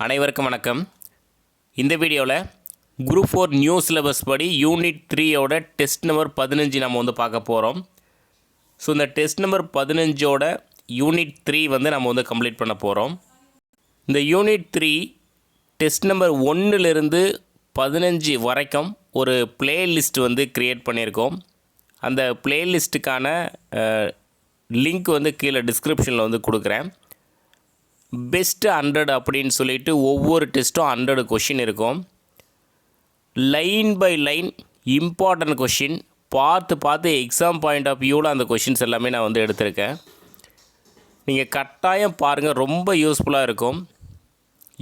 அனைவருக்கும் வணக்கம். இந்த வீடியோவில் குரூப் 4 நியூ சிலபஸ் படி யூனிட் 3யோட டெஸ்ட் நம்பர் 15 நம்ம வந்து பார்க்க போகிறோம். ஸோ இந்த டெஸ்ட் நம்பர் 15ஓட யூனிட் 3 நம்ம வந்து கம்ப்ளீட் பண்ண போகிறோம். இந்த யூனிட் 3 டெஸ்ட் நம்பர் 1லிருந்து 15 வரைக்கும் ஒரு பிளேலிஸ்ட் வந்து க்ரியேட் பண்ணியிருக்கோம். அந்த பிளேலிஸ்ட்டுக்கான லிங்க் வந்து கீழே டிஸ்கிரிப்ஷனில் வந்து கொடுக்குறேன். பெஸ்ட்டு 100 அப்படின்னு சொல்லிட்டு ஒவ்வொரு டெஸ்ட்டும் 100 கொஷின் இருக்கும். Line by line important question பார்த்து எக்ஸாம் பாயிண்ட் ஆஃப் வியூவில் அந்த கொஷின்ஸ் எல்லாமே நான் வந்து எடுத்திருக்கேன். நீங்கள் கட்டாயம் பாருங்கள், ரொம்ப யூஸ்ஃபுல்லாக இருக்கும்.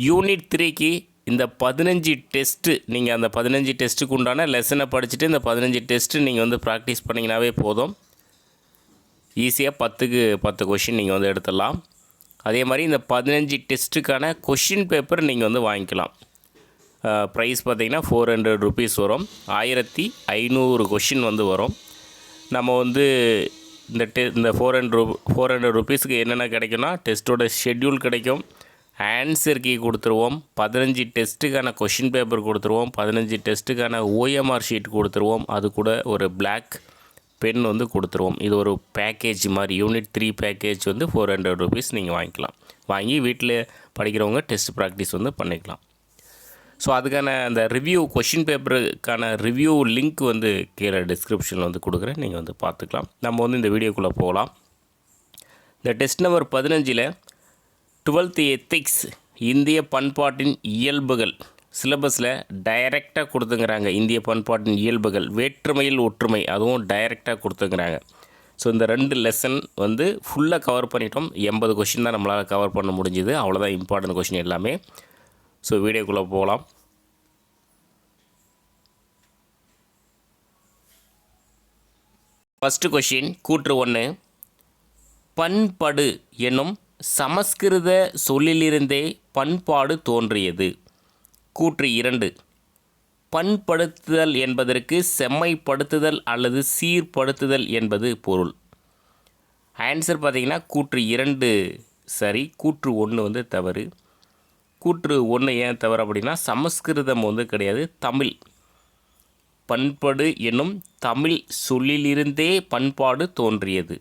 யூனிட் 3க்கு இந்த 15 டெஸ்ட்டு நீங்கள் அந்த 15 டெஸ்ட்டுக்கு உண்டான லெசனை படிச்சுட்டு இந்த 15 டெஸ்ட்டு நீங்கள் வந்து ப்ராக்டிஸ் பண்ணிங்கனாவே போதும். ஈஸியாக 10க்கு 10 கொஷின் நீங்கள் வந்து எடுத்துடலாம். அதே மாதிரி இந்த 15 டெஸ்ட்டுக்கான கொஷின் பேப்பர் நீங்கள் வந்து வாங்கிக்கலாம். ப்ரைஸ் பார்த்திங்கன்னா 400 ருபீஸ் வரும். 1500 கொஷின் வந்து வரும். நம்ம வந்து இந்த 400 ருபீஸுக்கு என்னென்ன கிடைக்கும்னா, டெஸ்ட்டோட ஷெட்யூல் கிடைக்கும், ஆன்சர் கீ கொடுத்துருவோம், 15 டெஸ்ட்டுக்கான கொஷின் பேப்பர் கொடுத்துருவோம், 15 டெஸ்ட்டுக்கான OMR ஷீட் கொடுத்துருவோம், அது கூட ஒரு பிளாக் பென் வந்து கொடுத்துருவோம். இது ஒரு பேக்கேஜ் மாதிரி, யூனிட் 3 பேக்கேஜ் வந்து 400 ருபீஸ் நீங்கள் வாங்கிக்கலாம். வாங்கி வீட்டில் படிக்கிறவங்க டெஸ்ட் ப்ராக்டிஸ் வந்து பண்ணிக்கலாம். ஸோ அதுக்கான அந்த ரிவ்யூ கொஷின் பேப்பருக்கான ரிவ்யூ லிங்க் வந்து கீழே டிஸ்கிரிப்ஷனில் வந்து கொடுக்குறேன், நீங்கள் வந்து பார்த்துக்கலாம். நம்ம வந்து இந்த வீடியோக்குள்ளே போகலாம். இந்த டெஸ்ட் நம்பர் 15ல் 12th எத்திக்ஸ் இந்திய பண்பாட்டின் இயல்புகள் சிலபஸில் டைரெக்டாக கொடுத்துங்கிறாங்க. இந்திய பண்பாட்டின் இயல்புகள், வேற்றுமையில் ஒற்றுமை, அதுவும் டைரெக்டாக கொடுத்துங்கிறாங்க. ஸோ இந்த 2 லெசன் வந்து ஃபுல்லாக கவர் பண்ணிட்டோம். 80 கொஷின் தான் நம்மளால் கவர் பண்ண முடிஞ்சுது. அவ்வளோதான் இம்பார்ட்டன்ட் கொஷின் எல்லாமே. ஸோ வீடியோக்குள்ளே போகலாம். ஃபஸ்ட்டு கொஷின் கூற்று 1. பண்படு எனும் சமஸ்கிருத சொல்லிலிருந்தே பண்பாடு தோன்றியது. கூற்று 2. பண்படுத்துதல் என்பதற்கு செம்மைப்படுத்துதல் அல்லது சீர்படுத்துதல் என்பது பொருள். ஆன்சர் பார்த்திங்கன்னா கூற்று 2 சரி, கூற்று 1 வந்து தவறு. கூற்று 1 ஏன் தவறு அப்படின்னா, சமஸ்கிருதம் வந்து கிடையாது, தமிழ். பண்படு என்னும் தமிழ் சொல்லிலிருந்தே பண்பாடு தோன்றியது.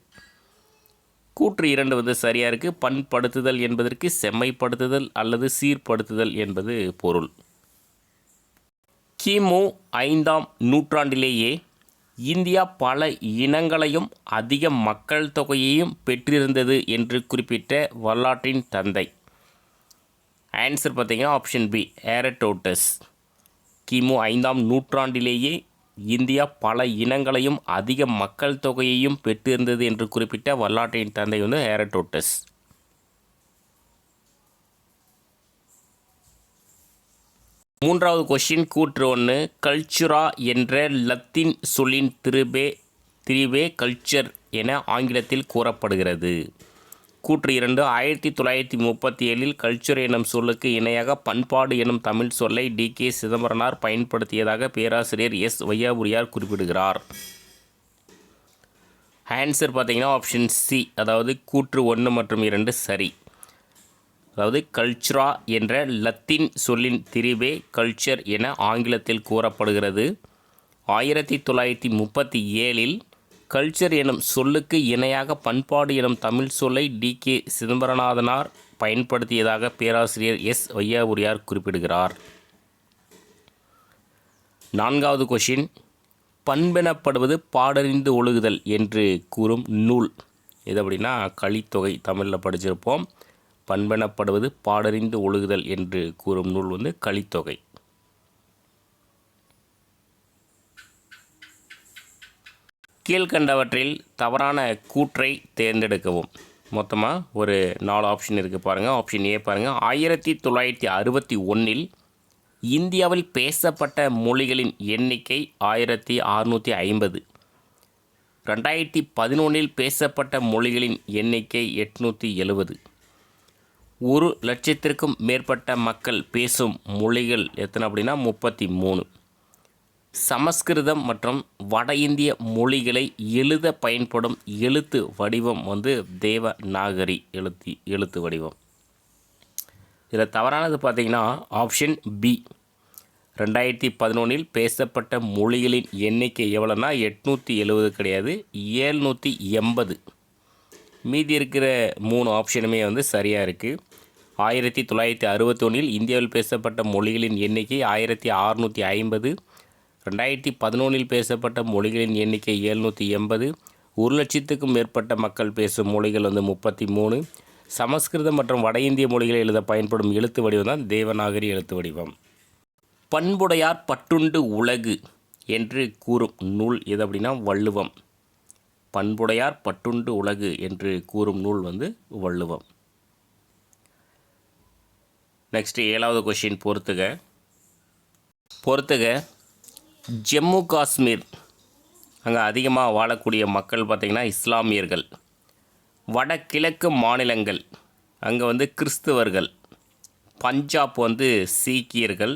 கூற்று 2 வந்து சரியாக இருக்குது. பண்படுத்துதல் என்பதற்கு செம்மைப்படுத்துதல் அல்லது சீர்படுத்துதல் என்பது பொருள். கிமு 5ஆம் நூற்றாண்டிலேயே இந்தியா பல இனங்களையும் அதிக மக்கள் தொகையையும் பெற்றிருந்தது என்று குறிப்பிட்ட வரலாற்றின் தந்தை. ஆன்சர் பார்த்திங்கன்னா ஆப்ஷன் பி, ஹேரடோட்டஸ். கிமு 5ஆம் நூற்றாண்டிலேயே இந்தியா பல இனங்களையும் அதிக மக்கள் தொகையையும் பெற்றிருந்தது என்று குறிப்பிட்ட வரலாற்றின் தந்தை வந்து ஹேரடோட்டஸ். மூன்றாவது கொஸ்டின் கூற்று 1. கல்ச்சுரா என்ற லத்தீன் சொல்லின் திரிபே கல்ச்சர் என ஆங்கிலத்தில் கூறப்படுகிறது. கூற்று 2. 1937 கல்ச்சர் எனும் சொல்லுக்கு இணையாக பண்பாடு எனும் தமிழ் சொல்லை D.K. சிதம்பரனார் பயன்படுத்தியதாக பேராசிரியர் S. வையாபுரியார் குறிப்பிடுகிறார். ஆன்சர் பார்த்திங்கன்னா ஆப்ஷன் சி, அதாவது கூற்று 1 மற்றும் 2 சரி. அதாவது கல்ச்சுரா என்ற லத்தீன் சொல்லின் திரிபே கல்ச்சர் என ஆங்கிலத்தில் கூறப்படுகிறது. 1937 கல்ச்சர் எனும் சொல்லுக்கு இணையாக பண்பாடு எனும் தமிழ் சொல்லை D.K. சிதம்பரநாதனார் பயன்படுத்தியதாக பேராசிரியர் S. வையாபுரியார் குறிப்பிடுகிறார். நான்காவது கொஷின். பண்பெனப்படுவது பாடறிந்து ஒழுகுதல் என்று கூறும் நூல் எது அப்படின்னா, கலித்தொகை. தமிழில் படிச்சிருப்போம். பண்பெனப்படுவது பாடறிந்து ஒழுகுதல் என்று கூறும் நூல் வந்து கலித்தொகை. கீழ்கண்டவற்றில் தவறான கூற்றை தேர்ந்தெடுக்கவும். மொத்தமாக ஒரு 4 ஆப்ஷன் இருக்குது பாருங்கள். ஆப்ஷன் ஏ பாருங்கள். 1961 இந்தியாவில் பேசப்பட்ட மொழிகளின் எண்ணிக்கை 1650. 2011 பேசப்பட்ட மொழிகளின் எண்ணிக்கை 870. 1,00,000க்கும் மேற்பட்ட மக்கள் பேசும் மொழிகள் எத்தனை அப்படின்னா 33. சமஸ்கிருதம் மற்றும் வட இந்திய மொழிகளை எழுத பயன்படும் எழுத்து வடிவம் வந்து தேவநாகரி எழுத்து வடிவம். இதில் தவறானது பார்த்திங்கன்னா ஆப்ஷன் பி. 2011 பேசப்பட்ட மொழிகளின் எண்ணிக்கை எவ்வளோனா 870 கிடையாது, 780. மீதி இருக்கிற 3 ஆப்ஷனுமே வந்து சரியாக இருக்குது. 1961 இந்தியாவில் பேசப்பட்ட மொழிகளின் எண்ணிக்கை 1650. 2011 பேசப்பட்ட மொழிகளின் எண்ணிக்கை 780. 1,00,000க்கும் மேற்பட்ட மக்கள் பேசும் மொழிகள் வந்து 33. சமஸ்கிருதம் மற்றும் வட இந்திய மொழிகளை எழுத பயன்படும் எழுத்து வடிவம் தான் தேவநாகரி எழுத்து வடிவம். பண்புடையார் பட்டுண்டு உலகு என்று கூறும் நூல் எது அப்படின்னா வள்ளுவம். பண்புடையார் பட்டுண்டு உலகு என்று கூறும் நூல் வந்து வள்ளுவம். நெக்ஸ்ட்டு 7வது கொஷின் பொறுத்துக. ஜம்மு காஷ்மீர் அங்கே அதிகமாக வாழக்கூடிய மக்கள் பார்த்திங்கன்னா இஸ்லாமியர்கள். வடகிழக்கு மாநிலங்கள் அங்கே வந்து கிறிஸ்தவர்கள். பஞ்சாப் வந்து சீக்கியர்கள்.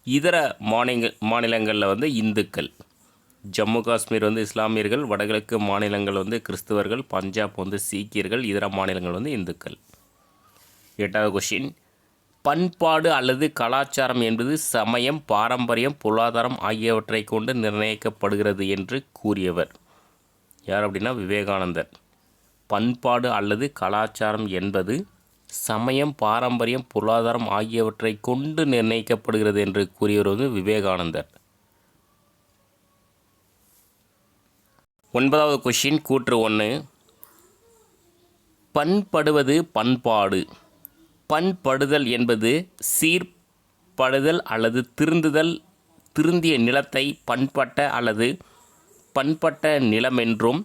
இதர மாநிலங்களில் வந்து இந்துக்கள். ஜம்மு காஷ்மீர் வந்து இஸ்லாமியர்கள், வடகிழக்கு மாநிலங்கள் வந்து கிறிஸ்தவர்கள், பஞ்சாப் வந்து சீக்கியர்கள், இதர மாநிலங்கள் வந்து இந்துக்கள். 8வது கொஷின். பண்பாடு அல்லது கலாச்சாரம் என்பது சமயம், பாரம்பரியம், பொருளாதாரம் ஆகியவற்றை கொண்டு நிர்ணயிக்கப்படுகிறது என்று கூறியவர் யார் அப்படின்னா விவேகானந்தர். பண்பாடு அல்லது கலாச்சாரம் என்பது சமயம், பாரம்பரியம், பொருளாதாரம் ஆகியவற்றை கொண்டு நிர்ணயிக்கப்படுகிறது என்று கூறியவர் வந்து விவேகானந்தர். 9வது கொஷின் கூற்று 1. பண்படுவது பண்பாடு. பண்படுதல் என்பது சீர்படுதல் அல்லது திருந்திய நிலத்தை பண்பட்ட அல்லது பண்பட்ட நிலமென்றும்,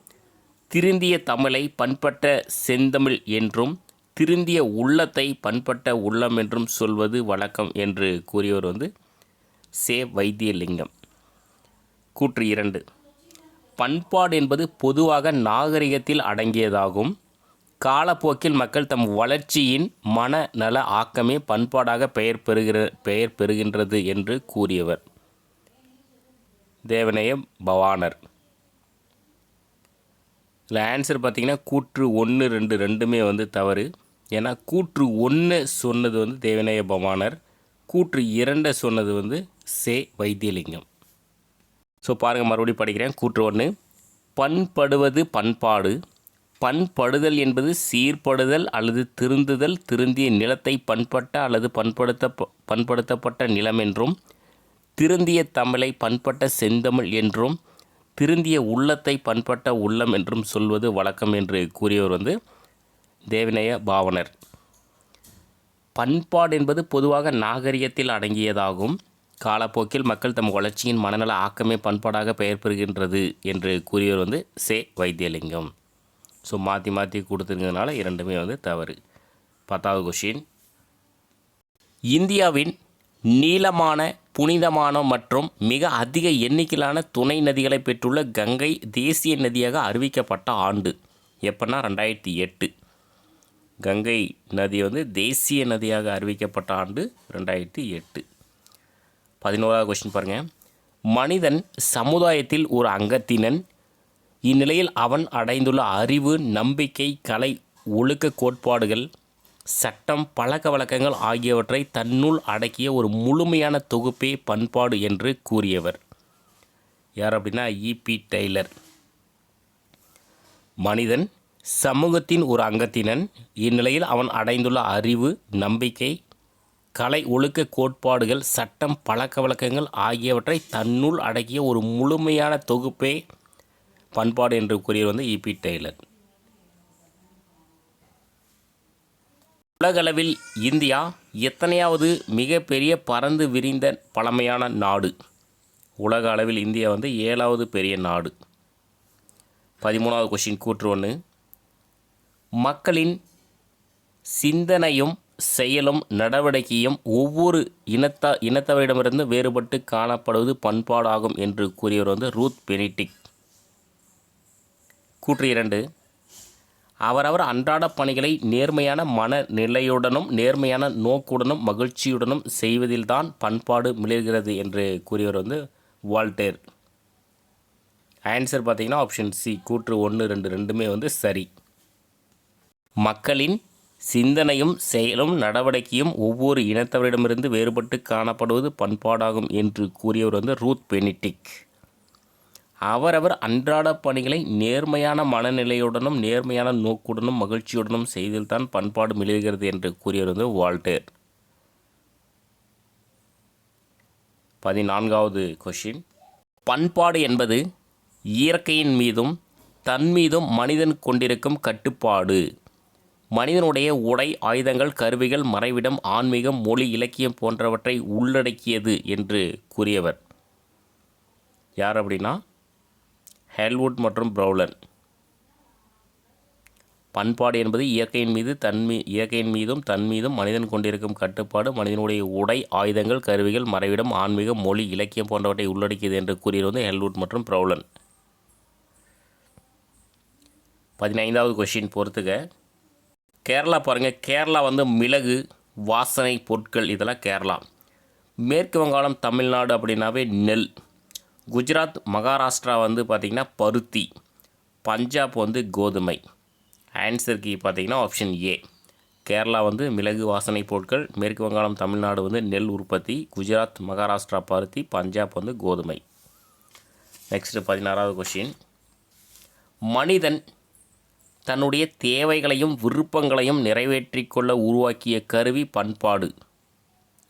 திருந்திய தமிழை பண்பட்ட செந்தமிழ் என்றும், திருந்திய உள்ளத்தை பண்பட்ட உள்ளம் என்றும் சொல்வது வழக்கம் என்று கூறியவர் வந்து சே. வைத்தியலிங்கம். கூற்று 2. பண்பாடு என்பது பொதுவாக நாகரிகத்தில் அடங்கியதாகும். காலப்போக்கில் மக்கள் தம் வளர்ச்சியின் மனநல ஆக்கமே பண்பாடாக பெயர் பெறுகின்றது என்று கூறியவர் தேவநேய பவானர். இதில் ஆன்சர் பார்த்திங்கன்னா கூற்று 1, 2 ரெண்டுமே வந்து தவறு. ஏன்னா கூற்று 1 சொன்னது வந்து தேவநேய பவானர், கூற்று 2 சொன்னது வந்து சே. வைத்தியலிங்கம். ஸோ பாருங்கள், மறுபடியும் படிக்கிறேன். கூற்று 1. பண்படுவது பண்பாடு. பண்படுதல் என்பது சீர்படுதல் அல்லது திருந்துதல், திருந்திய நிலத்தை பண்பட்ட அல்லது பண்படுத்தப்பட்ட நிலம் என்றும், திருந்திய தமிழை பண்பட்ட செந்தமிழ் என்றும், திருந்திய உள்ளத்தை பண்பட்ட உள்ளம் என்றும் சொல்வது வழக்கம் என்று கூறியவர் வந்து தேவநேய பாவனர். பண்பாடு என்பது பொதுவாக நாகரிகத்தில் அடங்கியதாகும். காலப்போக்கில் மக்கள் தம் வளர்ச்சியின் மனநல ஆக்கமே பண்பாடாக பெயர் பெறுகின்றது என்று கூறியவர் வந்து சே. வைத்தியலிங்கம். ஸோ மாற்றி கொடுத்துருங்கிறதுனால இரண்டுமே வந்து தவறு. 10வது கொஷின். இந்தியாவின் நீளமான, புனிதமான மற்றும் மிக அதிக எண்ணிக்கையிலான துணை நதிகளை பெற்றுள்ள கங்கை தேசிய நதியாக அறிவிக்கப்பட்ட ஆண்டு எப்போன்னா 2008. கங்கை நதி வந்து தேசிய நதியாக அறிவிக்கப்பட்ட ஆண்டு 2008. 11வது கொஷின் பாருங்கள். மனிதன் சமுதாயத்தில் ஒரு அங்கத்தினன். இந்நிலையில் அவன் அடைந்துள்ள அறிவு, நம்பிக்கை, கலை, ஒழுக்க கோட்பாடுகள், சட்டம், பழக்க வழக்கங்கள் ஆகியவற்றை தன்னுள் அடக்கிய ஒரு முழுமையான தொகுப்பே பண்பாடு என்று கூறியவர் யார் அப்படின்னா E.P. டெய்லர். மனிதன் சமூகத்தின் ஒரு அங்கத்தினன். இந்நிலையில் அவன் அடைந்துள்ள அறிவு, நம்பிக்கை, கலை, ஒழுக்க கோட்பாடுகள், சட்டம், பழக்க வழக்கங்கள் ஆகியவற்றை தன்னுள் அடக்கிய ஒரு முழுமையான தொகுப்பே பண்பாடு என்று கூறியவர் வந்து E.P. டெய்லர். உலகளவில் இந்தியா எத்தனையாவது மிகப்பெரிய பரந்து விரிந்த பழமையான நாடு? உலக அளவில் இந்தியா வந்து 7வது பெரிய நாடு. 13வது கொஷின் கூற்று 1. மக்களின் சிந்தனையும் செயலும் நடவடிக்கையும் ஒவ்வொரு இனத்தவரிடமிருந்து வேறுபட்டு காணப்படுவது பண்பாடாகும் என்று கூறியவர் வந்து ரூத் பெனிடிக். கூற்று 2. அவரவர் அன்றாட பணிகளை நேர்மையான மனநிலையுடனும் நேர்மையான நோக்குடனும் மகிழ்ச்சியுடனும் செய்வதில்தான் பண்பாடு மிளர்கிறது என்று கூறியவர் வந்து வால்டேர். ஆன்சர் பார்த்திங்கன்னா ஆப்ஷன் சி. கூற்று 1, 2 ரெண்டுமே வந்து சரி. மக்களின் சிந்தனையும் செயலும் நடவடிக்கையும் ஒவ்வொரு இனத்தவரிடமிருந்து வேறுபட்டு காணப்படுவது பண்பாடாகும் என்று கூறியவர் வந்து ரூத் பெனிடிக். அவரவர் அன்றாட பணிகளை நேர்மையான மனநிலையுடனும் நேர்மையான நோக்குடனும் மகிழ்ச்சியுடனும் செய்தில்தான் பண்பாடு மிளிர்கிறது என்று கூறியவர் வந்து வால்டேர். 14வது கொஷின். பண்பாடு என்பது இயற்கையின் மீதும் தன் மீதும் மனிதன் கொண்டிருக்கும் கட்டுப்பாடு. மனிதனுடைய உடை, ஆயுதங்கள், கருவிகள், மறைவிடம், ஆன்மீகம், மொழி, இலக்கியம் போன்றவற்றை உள்ளடக்கியது என்று கூறியவர் யார் அப்படின்னா ஹெல்வுட் மற்றும் ப்ரௌலர். பண்பாடு என்பது இயற்கையின் மீதும் தன் மீதும் மனிதன் கொண்டிருக்கும் கட்டுப்பாடு. மனிதனுடைய உடை, ஆயுதங்கள், கருவிகள், மறைவிடம், ஆன்மீகம், மொழி, இலக்கியம் போன்றவற்றை உள்ளடக்கியது என்று கூறியது வந்து ஹெல்வுட் மற்றும் ப்ரௌலர். 15வது கொஷின் பொறுத்துக. கேரளா பாருங்கள். கேரளா வந்து மிளகு, வாசனை பொருட்கள் இதெல்லாம் கேரளா. மேற்கு வங்காளம், தமிழ்நாடு அப்படின்னாவே நெல். குஜராத், மகாராஷ்டிரா வந்து பார்த்திங்கன்னா பருத்தி. பஞ்சாப் வந்து கோதுமை. ஆன்சருக்கு பார்த்திங்கன்னா ஆப்ஷன் ஏ. கேரளா வந்து மிளகு, வாசனை பொருட்கள். மேற்கு வங்காளம், தமிழ்நாடு வந்து நெல் உற்பத்தி. குஜராத், மகாராஷ்டிரா பருத்தி. பஞ்சாப் வந்து கோதுமை. நெக்ஸ்ட்டு 16வது கொஷின். மனிதன் தன்னுடைய தேவைகளையும் விருப்பங்களையும் நிறைவேற்றிக் கொள்ள உருவாக்கிய கருவி பண்பாடு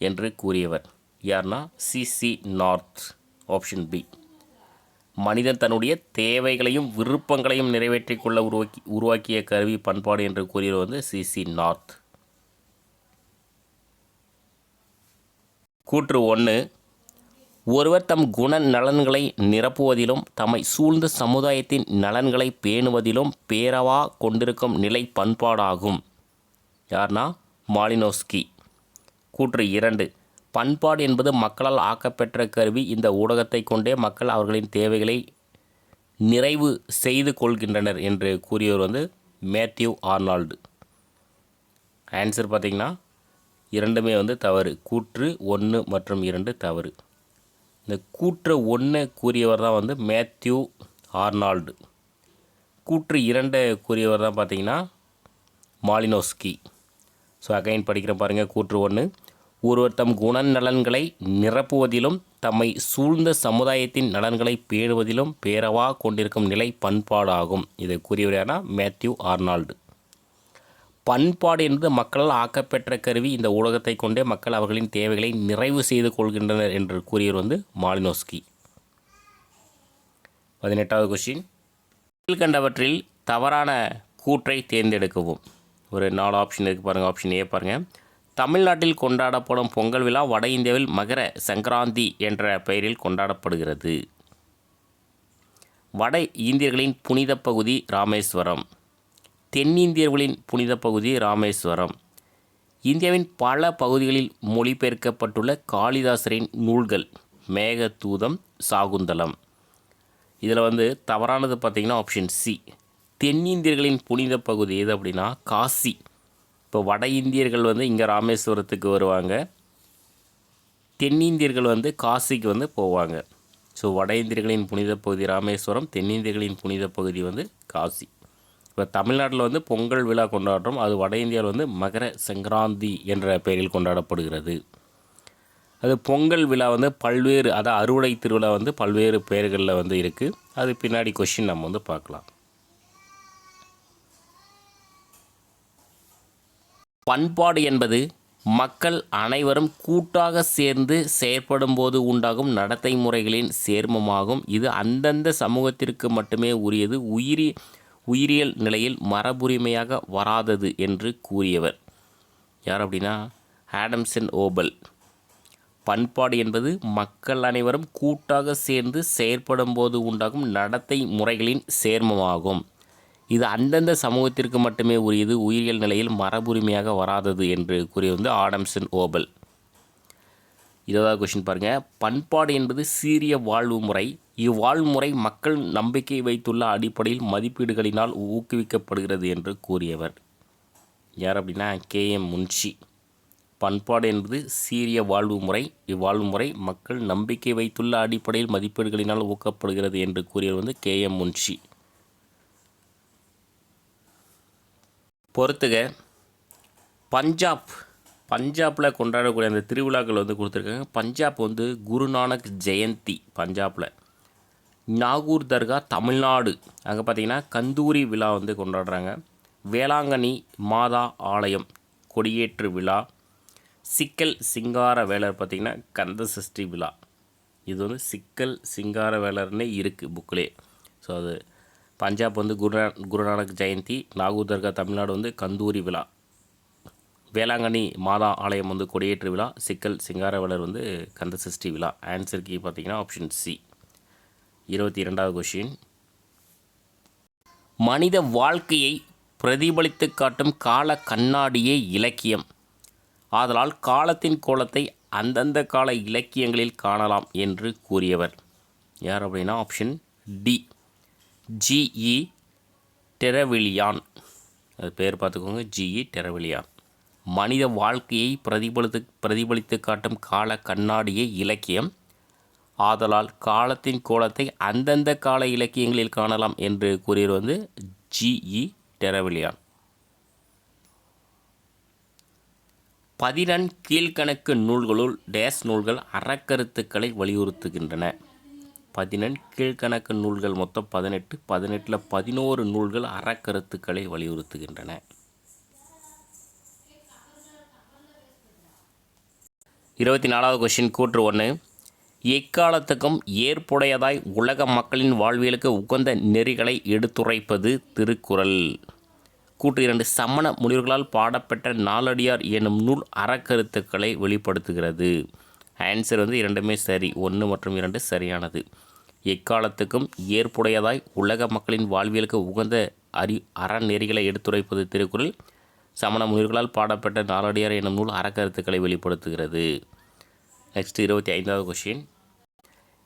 என்று கூறியவர் யார்னா சிசி நார்த். Option B. மனிதன் தன்னுடைய தேவைகளையும் விருப்பங்களையும் நிறைவேற்றிக் கொள்ள உருவாக்கிய கருவி பண்பாடு என்று கூறியவர் வந்து சிசி நார்த். கூற்று 1. ஒருவர் தம் குண நலன்களை நிரப்புவதிலும் தம்மை சூழ்ந்த சமுதாயத்தின் நலன்களை பேணுவதிலும் பேரவா கொண்டிருக்கும் நிலை பண்பாடாகும். யார்னா மாலினோஸ்கி. கூற்று 2. பண்பாடு என்பது மக்களால் ஆக்கப்பெற்ற கருவி. இந்த ஊடகத்தை கொண்டே மக்கள் அவர்களின் தேவைகளை நிறைவு செய்து கொள்கின்றனர் என்று கூறியவர் வந்து மேத்யூ ஆர்னால்டு. ஆன்சர் பார்த்திங்கன்னா இரண்டுமே வந்து தவறு. கூற்று 1 மற்றும் 2 தவறு. இந்த கூற்று 1 கூறியவர் தான் வந்து மேத்யூ ஆர்னால்டு. கூற்று 2 கூறியவர் தான் பார்த்திங்கன்னா மாலினோஸ்கி. ஸோ அகைன் படிக்கிற பாருங்கள். கூற்று 1. ஒருவர் தம் குணநலன்களை நிரப்புவதிலும் தம்மை சூழ்ந்த சமுதாயத்தின் நலன்களை பேணுவதிலும் பேரவா கொண்டிருக்கும் நிலை பண்பாடாகும். இதை கூறியவரான மேத்யூ ஆர்னால்டு. பண்பாடு என்பது மக்களால் ஆக்கப்பெற்ற கருவி. இந்த ஊடகத்தை கொண்டே மக்கள் அவர்களின் தேவைகளை நிறைவு செய்து கொள்கின்றனர் என்று கூறியவர் வந்து மாலினோஸ்கி. 18வது கொஸ்டின். கீழ்கண்டவற்றில் தவறான கூற்றை தேர்ந்தெடுக்கவும். ஒரு 4 ஆப்ஷன் இருக்குது பாருங்கள். ஆப்ஷன் ஏ பாருங்கள். தமிழ்நாட்டில் கொண்டாடப்படும் பொங்கல் விழா வட இந்தியாவில் மகர சங்கராந்தி என்ற பெயரில் கொண்டாடப்படுகிறது. வட இந்தியர்களின் புனித பகுதி ராமேஸ்வரம். தென்னிந்தியர்களின் புனித பகுதி ராமேஸ்வரம். இந்தியாவின் பல பகுதிகளில் மொழிபெயர்க்கப்பட்டுள்ள காளிதாசரின் நூல்கள் மேகதூதம், சாகுந்தலம். இதில் வந்து தவறானது பார்த்திங்கன்னா ஆப்ஷன் சி. தென்னிந்தியர்களின் புனித பகுதி எது அப்படின்னா காசி. இப்போ வட இந்தியர்கள் வந்து இங்கே ராமேஸ்வரத்துக்கு வருவாங்க. தென்னிந்தியர்கள் வந்து காசிக்கு வந்து போவாங்க. ஸோ வட இந்தியர்களின் புனித பகுதி ராமேஸ்வரம், தென்னிந்தியர்களின் புனித பகுதி வந்து காசி. இப்போ தமிழ்நாட்டில் வந்து பொங்கல் விழா கொண்டாடுறோம். அது வட இந்தியாவில் வந்து மகர சங்கராந்தி என்ற பெயரில் கொண்டாடப்படுகிறது. அது பொங்கல் விழா வந்து பல்வேறு, அதாவது அறுவடை திருவிழா வந்து பல்வேறு பெயர்களில் வந்து இருக்குது. அது பின்னாடி கொஷின் நம்ம வந்து பார்க்கலாம். பண்பாடு என்பது மக்கள் அனைவரும் கூட்டாக சேர்ந்து செயற்படும்போது உண்டாகும் நடத்தை முறைகளின் சேர்மமாகும். இது அந்தந்த சமூகத்திற்கு மட்டுமே உரியது. உயிரியல் நிலையில் மரபுரிமையாக வராதது என்று கூறியவர் யார் அப்படின்னா ஆடம்சன் ஓபல். பண்பாடு என்பது மக்கள் அனைவரும் கூட்டாக சேர்ந்து செயற்படும்போது உண்டாகும் நடத்தை முறைகளின் சேர்மமாகும். இது அந்தந்த சமூகத்திற்கு மட்டுமே உரியது. உயிரியல் நிலையில் மரபுரிமையாக வராதது என்று கூறிய வந்து ஆடம்சன் ஓபல். 20வது கொஸ்டின் பாருங்கள். பண்பாடு என்பது சீரிய வாழ்வு முறை. இவ்வாழ்வு முறை மக்கள் நம்பிக்கை வைத்துள்ள அடிப்படையில் மதிப்பீடுகளினால் ஊக்குவிக்கப்படுகிறது என்று கூறியவர் யார் அப்படின்னா கேஎம் முன்ஷி. பண்பாடு என்பது சீரிய வாழ்வு முறை. இவ்வாழ்வு முறை மக்கள் நம்பிக்கை வைத்துள்ள அடிப்படையில் மதிப்பீடுகளினால் ஊக்கப்படுகிறது என்று கூறியவர் வந்து கேஎம் முன்ஷி. பொறுத்துக. பஞ்சாபில் கொண்டாடக்கூடிய அந்த திருவிழாக்கள் வந்து கொடுத்துருக்காங்க. பஞ்சாப் வந்து குருநானக் ஜெயந்தி பஞ்சாபில். நாகூர் தர்கா தமிழ்நாடு, அங்கே பார்த்திங்கன்னா கந்தூரி விழா வந்து கொண்டாடுறாங்க. வேளாங்கண்ணி மாதா ஆலயம் கொடியேற்று விழா. சிக்கல் சிங்கார வேலர் பார்த்திங்கன்னா கந்த சஷ்டி விழா. இது வந்து சிக்கல் சிங்கார வேலர்னே இருக்குது புக்கிலே. ஸோ அது பஞ்சாப் வந்து குருநானக் ஜெயந்தி, நாகூர் தர்கா தமிழ்நாடு வந்து கந்தூரி விழா, வேளாங்கண்ணி மாதா ஆலயம் வந்து கொடியேற்று விழா, சிக்கல் சிங்கார வேலர் வந்து கந்த சஷ்டி விழா. ஆன்சர் கீ பார்த்திங்கன்னா ஆப்ஷன் சி. 22வது கொஷின். மனித வாழ்க்கையை பிரதிபலித்து காட்டும் கால கண்ணாடியே இலக்கியம். ஆதலால் காலத்தின் கோலத்தை அந்தந்த கால இலக்கியங்களில் காணலாம் என்று கூறியவர் யார் அப்படின்னா ஆப்ஷன் டி, ஜிஇ டெரவிலியான். அது பேர் பார்த்துக்கோங்க, ஜிஇ டெரவிலியான். மனித வாழ்க்கையை பிரதிபலித்து காட்டும் கால கண்ணாடியே இலக்கியம். ஆதலால் காலத்தின் கோலத்தை அந்தந்த கால இலக்கியங்களில் காணலாம் என்று கூறியவர் வந்து ஜிஇ டெரவிலியான். 14 கீழ்கணக்கு நூல்களுள் டேஸ் நூல்கள் அறக்கருத்துக்களை வலியுறுத்துகின்றன. 14 கீழ்கணக்கு நூல்கள் மொத்தம் 18. 18ல் 11 நூல்கள் அறக்கருத்துக்களை வலியுறுத்துகின்றன. 24வது கொஷின் கூற்று 1. எக்காலத்துக்கும் ஏற்புடையதாய் உலக மக்களின் வாழ்வியலுக்கு உகந்த நெறிகளை எடுத்துரைப்பது திருக்குறள். கூற்று 2. சமண முனிவர்களால் பாடப்பெற்ற நாலடியார் என்னும் நூல் அறக்கருத்துக்களை வெளிப்படுத்துகிறது. ஆன்சர் வந்து இரண்டுமே சரி, 1 மற்றும் 2 சரியானது. எக்காலத்துக்கும் ஏற்புடையதாய் உலக மக்களின் வாழ்வியலுக்கு உகந்த அறநெறிகளை எடுத்துரைப்பது திருக்குறள். சமண முனிவர்களால் பாடப்பட்ட நாலடியார் என்னும் நூல் அறக்கருத்துக்களை வெளிப்படுத்துகிறது. நெக்ஸ்ட் 25வது கொஷின்.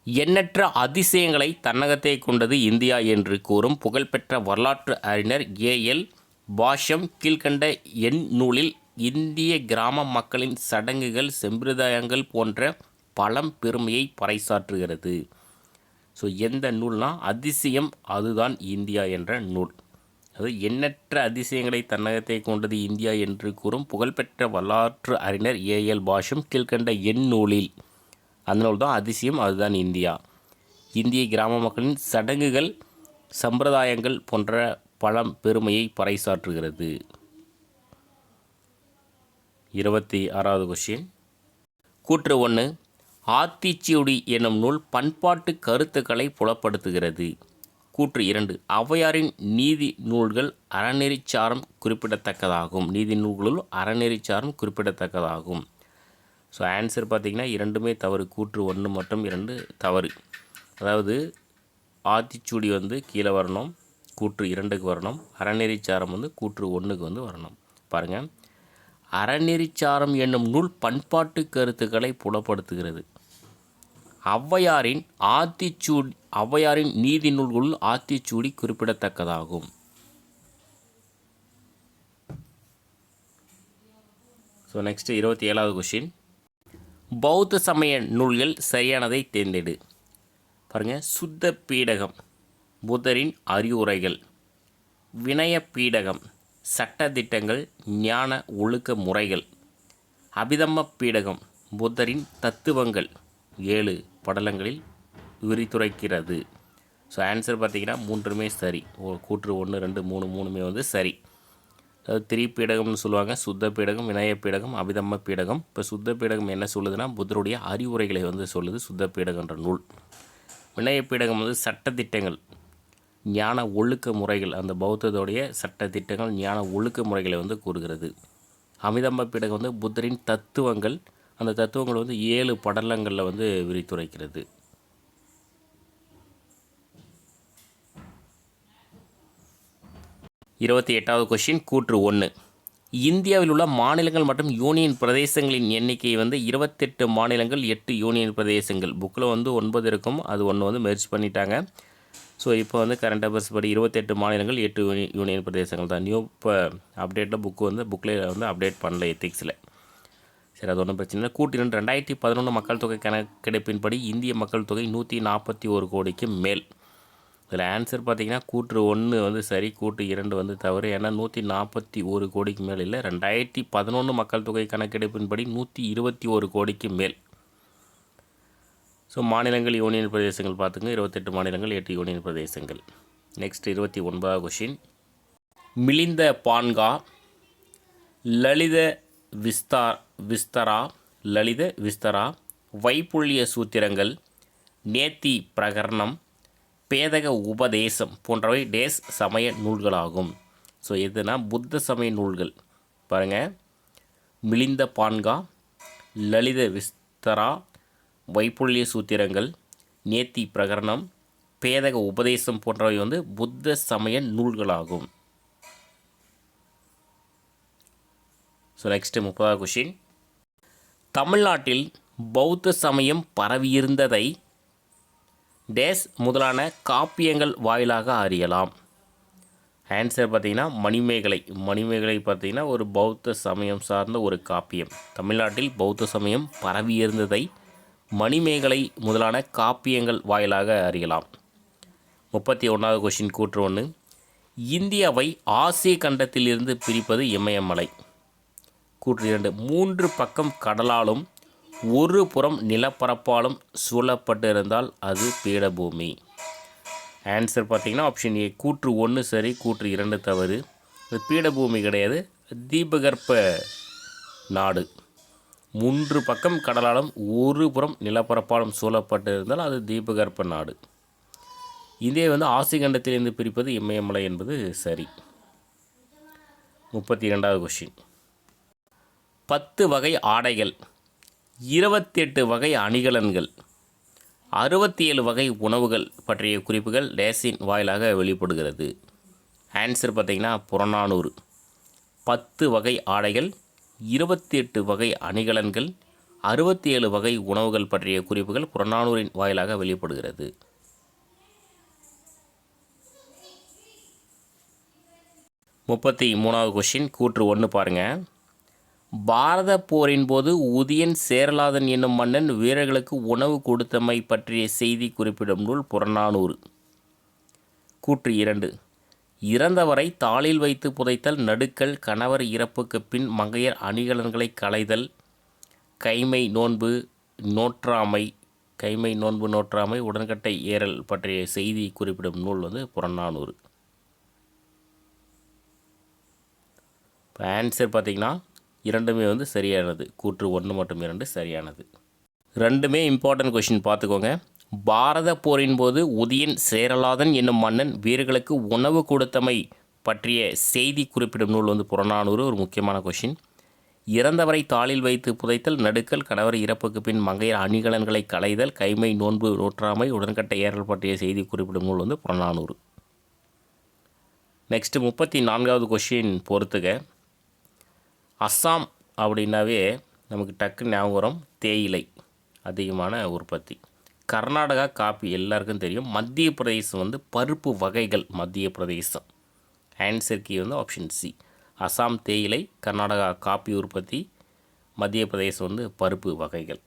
எண்ணற்ற அதிசயங்களை தன்னகத்தை கொண்டது இந்தியா என்று கூறும் புகழ்பெற்ற வரலாற்று அறிஞர் ஏஎல் பாஷம் கீழ்கண்ட எண் நூலில் இந்திய கிராம மக்களின் சடங்குகள் செம்பிரதாயங்கள் போன்ற பழம்பெருமையை பறைசாற்றுகிறது. ஸோ எந்த நூல்னா அதிசயம் அதுதான் இந்தியா என்ற நூல். அது எண்ணற்ற அதிசயங்களை தன்னகத்தை கொண்டது இந்தியா என்று கூறும் புகழ்பெற்ற வரலாற்று அறிஞர் ஏஎல் பாஷம் கீழ்கண்ட எண் நூலில், அந்த நூல் தான் அதிசயம் அதுதான் இந்தியா. இந்திய கிராம மக்களின் சடங்குகள் சம்பிரதாயங்கள் போன்ற பழம்பெருமையை பறைசாற்றுகிறது. 26வது கொஷின். கூற்று 1. ஆத்திச்சூடி என்னும் நூல் பண்பாட்டு கருத்துக்களை புலப்படுத்துகிறது. கூற்று 2. ஔவையாரின் நீதி நூல்கள் அறநெறிச்சாரம் குறிப்பிடத்தக்கதாகும். நீதி நூல்களுள் அறநெறிச்சாரம் குறிப்பிடத்தக்கதாகும். ஸோ ஆன்சர் பார்த்திங்கன்னா இரண்டுமே தவறு. கூற்று 1 மற்றும் 2 தவறு. அதாவது ஆத்திச்சூடி வந்து கீழே வரணும், கூற்று 2க்கு வரணும். அறநெறிச்சாரம் வந்து கூற்று 1க்கு வந்து வரணும். பாருங்கள், அறநெறிச்சாரம் என்னும் நூல் பண்பாட்டு கருத்துக்களை புலப்படுத்துகிறது. ஔவையாரின் நீதி நூல்களுள் ஆத்திச்சூடி குறிப்பிடத்தக்கதாகும். ஸோ நெக்ஸ்ட் 27வது கொஷின். பௌத்த சமய நூல்கள் சரியானதை தேர்ந்தெடு. பாருங்கள், சுத்த பீடகம் புத்தரின் அறிவுரைகள், வினய பீடகம் சட்டதிட்டங்கள் ஞான ஒழுக்க முறைகள், அபிதம்ம பீடகம் புத்தரின் தத்துவங்கள் 7 படலங்களில் விரித்துரைக்கிறது. ஸோ ஆன்சர் பார்த்திங்கன்னா மூன்றுமே சரி. கூற்று 1, 2, 3 மூணுமே வந்து சரி. அதாவது திரிபீடகம்னு சொல்லுவாங்க. சுத்த பீடகம், வினய பீடகம், அபிதம்ம பீடகம். இப்போ சுத்த பீடகம் என்ன சொல்லுதுன்னா புத்தருடைய அறிவுரைகளை வந்து சொல்லுது சுத்த பீடகன்ற நூல். வினய பீடகம் வந்து சட்டத்திட்டங்கள் ஞான ஒழுக்க முறைகள், அந்த பௌத்தத்துடைய சட்டத்திட்டங்கள் ஞான ஒழுக்க முறைகளை வந்து கூறுகிறது. அமிதம்ம பீடகம் வந்து புத்தரின் தத்துவங்கள், அந்த தத்துவங்கள் வந்து 7 படலங்களில் வந்து விரித்துரைக்கிறது. இருபத்தி 8வது கொஷின். கூற்று 1. இந்தியாவில் உள்ள மாநிலங்கள் மற்றும் யூனியன் பிரதேசங்களின் எண்ணிக்கை வந்து 28 மாநிலங்கள் 8 யூனியன் பிரதேசங்கள். புக்கில் வந்து 9 இருக்கும், அது 1 வந்து மெர்ஜ் பண்ணிட்டாங்க. ஸோ இப்போ வந்து கரண்ட் அஃபேர்ஸ் படி 28 மாநிலங்கள் 8 யூனியன் பிரதேசங்கள் தான். நியூ இப்போ அப்டேட்டில் புக்கில் வந்து அப்டேட் பண்ணல எத்திக்ஸில். சரி, அது ஒன்றும் பிரச்சனை இல்லை. கூற்று 2. 2011 மக்கள் தொகை கணக்கெடுப்பின்படி இந்திய மக்கள் தொகை 141 கோடிக்கு மேல். இதில் ஆன்சர் பார்த்திங்கன்னா கூற்று 1 வந்து சரி, கூற்று 2 வந்து தவறு. ஏன்னா 141 கோடிக்கு மேல் இல்லை, 2011 மக்கள் தொகை கணக்கெடுப்பின்படி 121 கோடிக்கு மேல். ஸோ மாநிலங்கள் யூனியன் பிரதேசங்கள் பார்த்துங்க, 28 மாநிலங்கள் 8 யூனியன் பிரதேசங்கள். நெக்ஸ்ட் 29வது கொஷின். மிலிந்த பான்கா, லலித விஸ்தரா, வைப்புள்ளிய சூத்திரங்கள், நேத்தி பிரகரணம், பேதக உபதேசம் போன்றவை டேஸ் சமய நூல்களாகும். ஸோ எதுனா புத்த சமய நூல்கள் பாருங்கள். மிலிந்த பான்கா, லலித விஸ்தரா, வைப்புள்ளிய சூத்திரங்கள், நேத்தி பிரகரணம், பேதக உபதேசம் போன்றவை வந்து புத்த சமய நூல்களாகும். ஸோ நெக்ஸ்ட்டு 30வது கொஷின். தமிழ்நாட்டில் பௌத்த சமயம் பரவியிருந்ததை டேஸ் முதலான காப்பியங்கள் வாயிலாக அறியலாம். ஆன்சர் பார்த்திங்கன்னா மணிமேகலை பார்த்திங்கன்னா ஒரு பௌத்த சமயம் சார்ந்த ஒரு காப்பியம். தமிழ்நாட்டில் பௌத்த சமயம் பரவியிருந்ததை மணிமேகலை முதலான காப்பியங்கள் வாயிலாக அறியலாம். 31வது கொஷின் கூற்று 1. இந்தியாவை ஆசிய கண்டத்திலிருந்து பிரிப்பது இமயமலை. கூற்று 2. 3 பக்கம் கடலாலும் ஒரு புறம் நிலப்பரப்பாலும் சூழப்பட்டிருந்தால் அது பீடபூமி. ஆன்சர் பார்த்திங்கன்னா ஆப்ஷன் ஏ, கூற்று 1 சரி, கூற்று 2 தவறு. அது பீடபூமி கிடையாது, தீபகற்ப நாடு. 3 பக்கம் கடலாலும் ஒரு புறம் நிலப்பரப்பாலும் சூழப்பட்டிருந்தால் அது தீபகற்ப நாடு. இந்தியா வந்து ஆசிய கண்டத்திலிருந்து பிரிப்பது இமயமலை என்பது சரி. 32வது கொஷின். 10 வகை ஆடைகள், 28 வகை அணிகலன்கள், 67 வகை உணவுகள் பற்றிய குறிப்புகள் டேஸின் வாயிலாக வெளிப்படுகிறது. ஆன்சர் பார்த்திங்கன்னா புறநானூறு. 10 வகை ஆடைகள், 28 வகை அணிகலன்கள், 67 வகை உணவுகள் பற்றிய குறிப்புகள் புறநானூரின் வாயிலாக வெளிப்படுகிறது. 33வது கொஷின் கூற்று 1 பாருங்கள். பாரத போரின் போது உதியன் சேரலாதன் என்னும் மன்னன் வீரர்களுக்கு உணவு கொடுத்தமை பற்றிய செய்தி குறிப்பிடும் நூல் புறநானூறு. கூற்று 2. இறந்தவரை தாளில் வைத்து புதைத்தல், நடுக்கல், கணவர் இறப்புக்கு பின் மங்கையர் அணிகலன்களை களைதல், கைமை நோன்பு நோற்றாமை, உடன்கட்டை ஏறல் பற்றிய செய்தி குறிப்பிடும் நூல் வந்து புறநானூறு. இப்போ ஆன்சர் பார்த்திங்கன்னா இரண்டுமே வந்து சரியானது. கூற்று 1 மற்றும் 2 சரியானது. ரெண்டுமே இம்பார்ட்டன்ட் கொஷின் பார்த்துக்கோங்க. பாரத போரின் போது உதியன் சேரலாதன் என்னும் மன்னன் வீரர்களுக்கு உணவு கொடுத்தமை பற்றிய செய்தி குறிப்பிடும் நூல் வந்து புறநானூறு, ஒரு முக்கியமான கொஷின். இறந்தவரை தாளில் வைத்து புதைத்தல், நடுக்கல், கணவர் இறப்புக்கு பின் மங்கையர் அணிகலன்களை களைதல், கைமை நோன்பு நோற்றாமை, உடன்கட்டை ஏறல் பற்றிய செய்தி குறிப்பிடும் நூல் வந்து புறநானூறு. நெக்ஸ்ட்டு 34வது கொஷின் பொறுத்துக. அஸ்ஸாம் அப்படின்னாவே நமக்கு டக்குன்னு ஞாபகம் வரும் தேயிலை அதிகமான உற்பத்தி. கர்நாடகா காப்பி எல்லாருக்கும் தெரியும். மத்திய பிரதேசம் வந்து பருப்பு வகைகள், மத்திய பிரதேசம். ஆன்சர் கீ வந்து ஆப்ஷன் சி. அஸ்ஸாம் தேயிலை, கர்நாடகா காப்பி உற்பத்தி, மத்திய பிரதேசம் வந்து பருப்பு வகைகள்.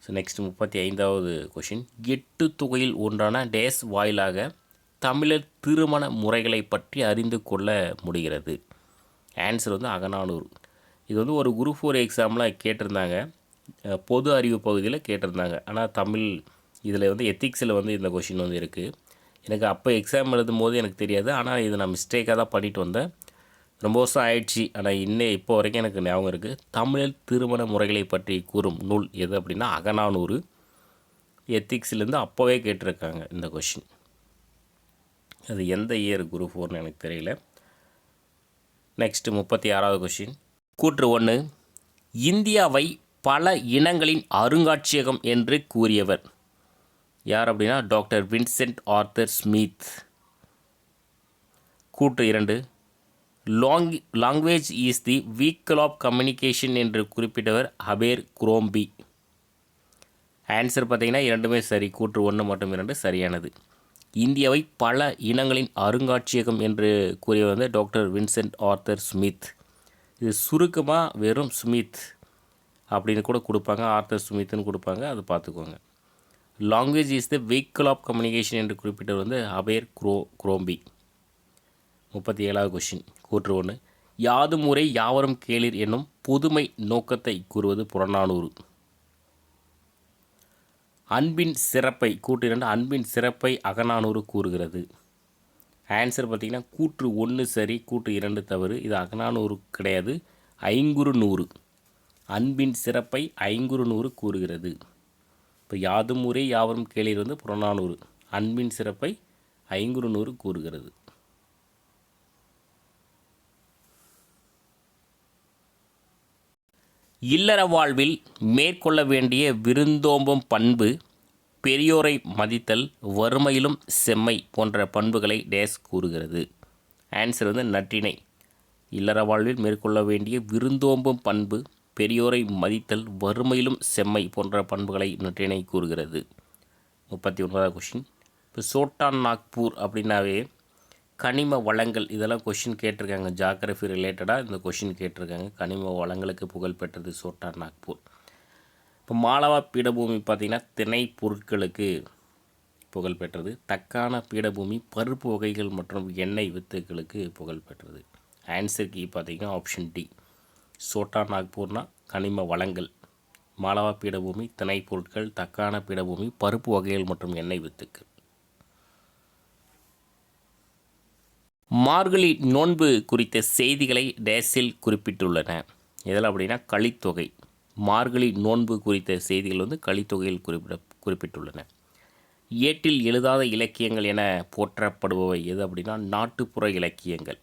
So next 35வது question. 8 தொகையில் ஒன்றான டேஸ் வாயிலாக தமிழர் திருமண முறைகளை பற்றி அறிந்து கொள்ள முடிகிறது. ஆன்சர் வந்து அகநானூறு. இது வந்து ஒரு குரூப் 4 எக்ஸாமில் கேட்டிருந்தாங்க, பொது அறிவு பகுதியில் கேட்டிருந்தாங்க. ஆனால் தமிழ் இதில் வந்து எத்திக்ஸில் வந்து இந்த கொஷின் வந்து இருக்குது. எனக்கு அப்போ எக்ஸாம் எழுதும் போது எனக்கு தெரியாது, ஆனால் இது நான் மிஸ்டேக்காக தான் பண்ணிட்டு வந்தேன். ரொம்ப வருஷம் ஆயிடுச்சு, ஆனால் இப்போ வரைக்கும் எனக்கு ஞாபகம் இருக்குது. தமிழ் திருமண முறைகளை பற்றி கூறும் நூல் எது அப்படின்னா அகநானூறு. எத்திக்ஸ்லேருந்து அப்போவே கேட்டிருக்காங்க இந்த கொஷின். அது எந்த இயர் குரூப் 4ன்னு எனக்கு தெரியல. நெக்ஸ்ட்டு 36வது கொஷின். கூற்று 1. இந்தியாவை பல இனங்களின் அருங்காட்சியகம் என்று கூறியவர் யார் அப்படின்னா டாக்டர் வின்சென்ட் ஆர்தர் ஸ்மித். கூற்று 2. Language is the vehicle of communication என்று குறிப்பிட்டவர் அபேர் குரோம்பி. ஆன்சர் பார்த்திங்கன்னா இரண்டுமே சரி. கூற்று 1 மற்றும் 2 சரியானது. இந்தியாவை பல இனங்களின் அருங்காட்சியகம் என்று கூறியவர் வந்து டாக்டர் வின்சென்ட் ஆர்தர் ஸ்மித். இது சுருக்கமாக வெறும் ஸ்மித் அப்படின்னு கூட கொடுப்பாங்க, ஆர்தர் ஸ்மித்னு கொடுப்பாங்க, அது பார்த்துக்கோங்க. Language is the vehicle of communication என்று குறிப்பிட்டவர் வந்து அபேர் குரோம்பி. 37வது கொஷின் கூற்று 1. யாதும் ஊரே யாவரும் கேளிர் என்னும் பொதுமை நோக்கத்தை கூறுவது புறநானூறு. அன்பின் சிறப்பை கூற்று 2 அன்பின் சிறப்பை அகநானூறு கூறுகிறது. ஆன்சர் பார்த்திங்கன்னா கூற்று 1 சரி, கூற்று 2 தவறு. இது அகநானூறு கிடையாது, ஐங்குறுநூறு. அன்பின் சிறப்பை ஐங்குறுநூறு கூறுகிறது. இப்போ யாதும் ஊரே யாவரும் கேளிர் வந்து புறநானூறு, அன்பின் சிறப்பை ஐங்குறுநூறு கூறுகிறது. இல்லற வாழ்வில் மேற்கொள்ள வேண்டிய விருந்தோம்பும் பண்பு பெரியோரை மதித்தல், வறுமையிலும் செம்மை போன்ற பண்புகளை டேஸ் கூறுகிறது. ஆன்சர் வந்து நற்றிணை. இல்லற வாழ்வில் மேற்கொள்ள வேண்டிய விருந்தோம்பும் பண்பு பெரியோரை மதித்தல், வறுமையிலும் செம்மை போன்ற பண்புகளை நற்றிணை கூறுகிறது. 39வது கொஷின். இப்போ சோட்டான் நாக்பூர் அப்படின்னாவே கனிம வளங்கள், இதெல்லாம் கொஷின் கேட்டிருக்காங்க. ஜாகிரஃபி ரிலேட்டடாக இந்த கொஷின் கேட்டிருக்காங்க. கனிம வளங்களுக்கு புகழ்பெற்றது சோட்டான் நாக்பூர். இப்போ மாலவா பீடபூமி பார்த்திங்கன்னா திணை பொருட்களுக்கு புகழ்பெற்றது. தக்கான பீடபூமி பருப்பு வகைகள் மற்றும் எண்ணெய் வித்துக்களுக்கு புகழ்பெற்றது. ஆன்சர் கீ பார்த்திங்கன்னா ஆப்ஷன் டி. சோட்டான் நாக்பூர்னா கனிம வளங்கள், மாலவா பீடபூமி திணை பொருட்கள், தக்கான பீடபூமி பருப்பு வகைகள் மற்றும் எண்ணெய் வித்துக்கள். மார்கழி நோன்பு குறித்த செய்திகளை டேஸில் குறிப்பிட்டுள்ளன. எதில் அப்படின்னா கலித்தொகை. மார்கழி நோன்பு குறித்த செய்திகள் வந்து கலித்தொகையில் குறிப்பிட்டுள்ளன. ஏட்டில் எழுதாத இலக்கியங்கள் என போற்றப்படுபவை எது அப்படின்னா நாட்டுப்புற இலக்கியங்கள்.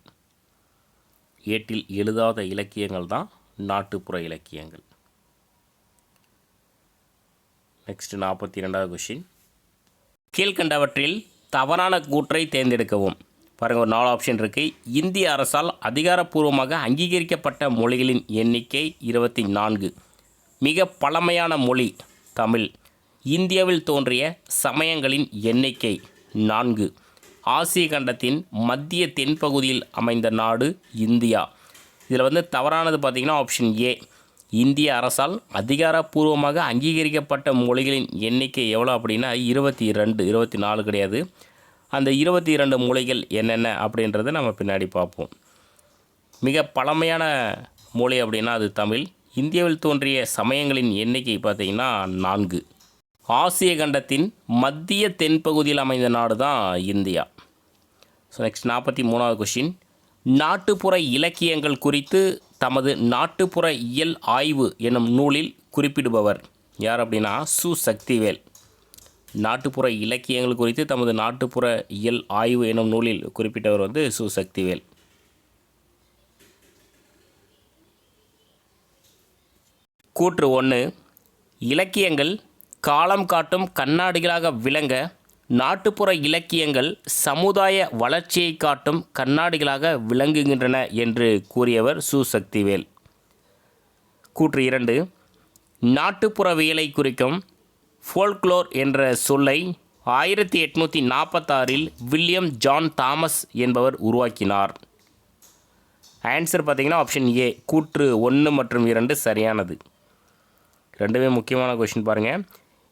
ஏட்டில் எழுதாத இலக்கியங்கள் தான் நாட்டுப்புற இலக்கியங்கள். நெக்ஸ்ட் 42வது கொஷின். கீழ்கண்டவற்றில் தவறான கூற்றை தேர்ந்தெடுக்கவும். பாருங்கள், ஒரு 4 ஆப்ஷன் இருக்குது. இந்திய அரசால் அதிகாரப்பூர்வமாக அங்கீகரிக்கப்பட்ட மொழிகளின் எண்ணிக்கை 24. மிக பழமையான மொழி தமிழ். இந்தியாவில் தோன்றிய சமயங்களின் எண்ணிக்கை 4. ஆசிய கண்டத்தின் மத்திய தென்பகுதியில் அமைந்த நாடு இந்தியா. இதில் வந்து தவறானது பார்த்திங்கன்னா ஆப்ஷன் ஏ. இந்திய அரசால் அதிகாரப்பூர்வமாக அங்கீகரிக்கப்பட்ட மொழிகளின் எண்ணிக்கை எவ்வளோ அப்படின்னா 22, 24 கிடையாது. அந்த 22 மொழிகள் என்னென்ன அப்படின்றத நம்ம பின்னாடி பார்ப்போம். மிக பழமையான மொழி அப்படின்னா அது தமிழ். இந்தியாவில் தோன்றிய சமயங்களின் எண்ணிக்கை பார்த்திங்கன்னா 4. ஆசிய கண்டத்தின் மத்திய தென்பகுதியில் அமைந்த நாடு தான் இந்தியா. ஸோ நெக்ஸ்ட் 43வது கொஷின். நாட்டுப்புற இலக்கியங்கள் குறித்து தமது நாட்டுப்புற இயல் ஆய்வு எனும் நூலில் குறிப்பிடுபவர் யார் அப்படின்னா சு. சக்திவேல். நாட்டுப்புற இலக்கியங்கள் குறித்து தமது நாட்டுப்புற இயல் ஆய்வு எனும் நூலில் குறிப்பிட்டவர் வந்து சு. சக்திவேல். கூற்று 1. இலக்கியங்கள் காலம் காட்டும் கண்ணாடிகளாக விளங்க நாட்டுப்புற இலக்கியங்கள் சமுதாய வளர்ச்சியை காட்டும் கண்ணாடிகளாக விளங்குகின்றன என்று கூறியவர் சு. சக்திவேல். கூற்று 2. நாட்டுப்புறவியலை குறிக்கும் ஃபோல்க்ளோர் என்ற சொல்லை 1846இல் வில்லியம் ஜான் தாமஸ் என்பவர் உருவாக்கினார். ஆன்சர் பார்த்திங்கன்னா ஆப்ஷன் ஏ. கூற்று 1 மற்றும் 2 சரியானது. ரெண்டுமே முக்கியமான கொஷின் பாருங்கள்.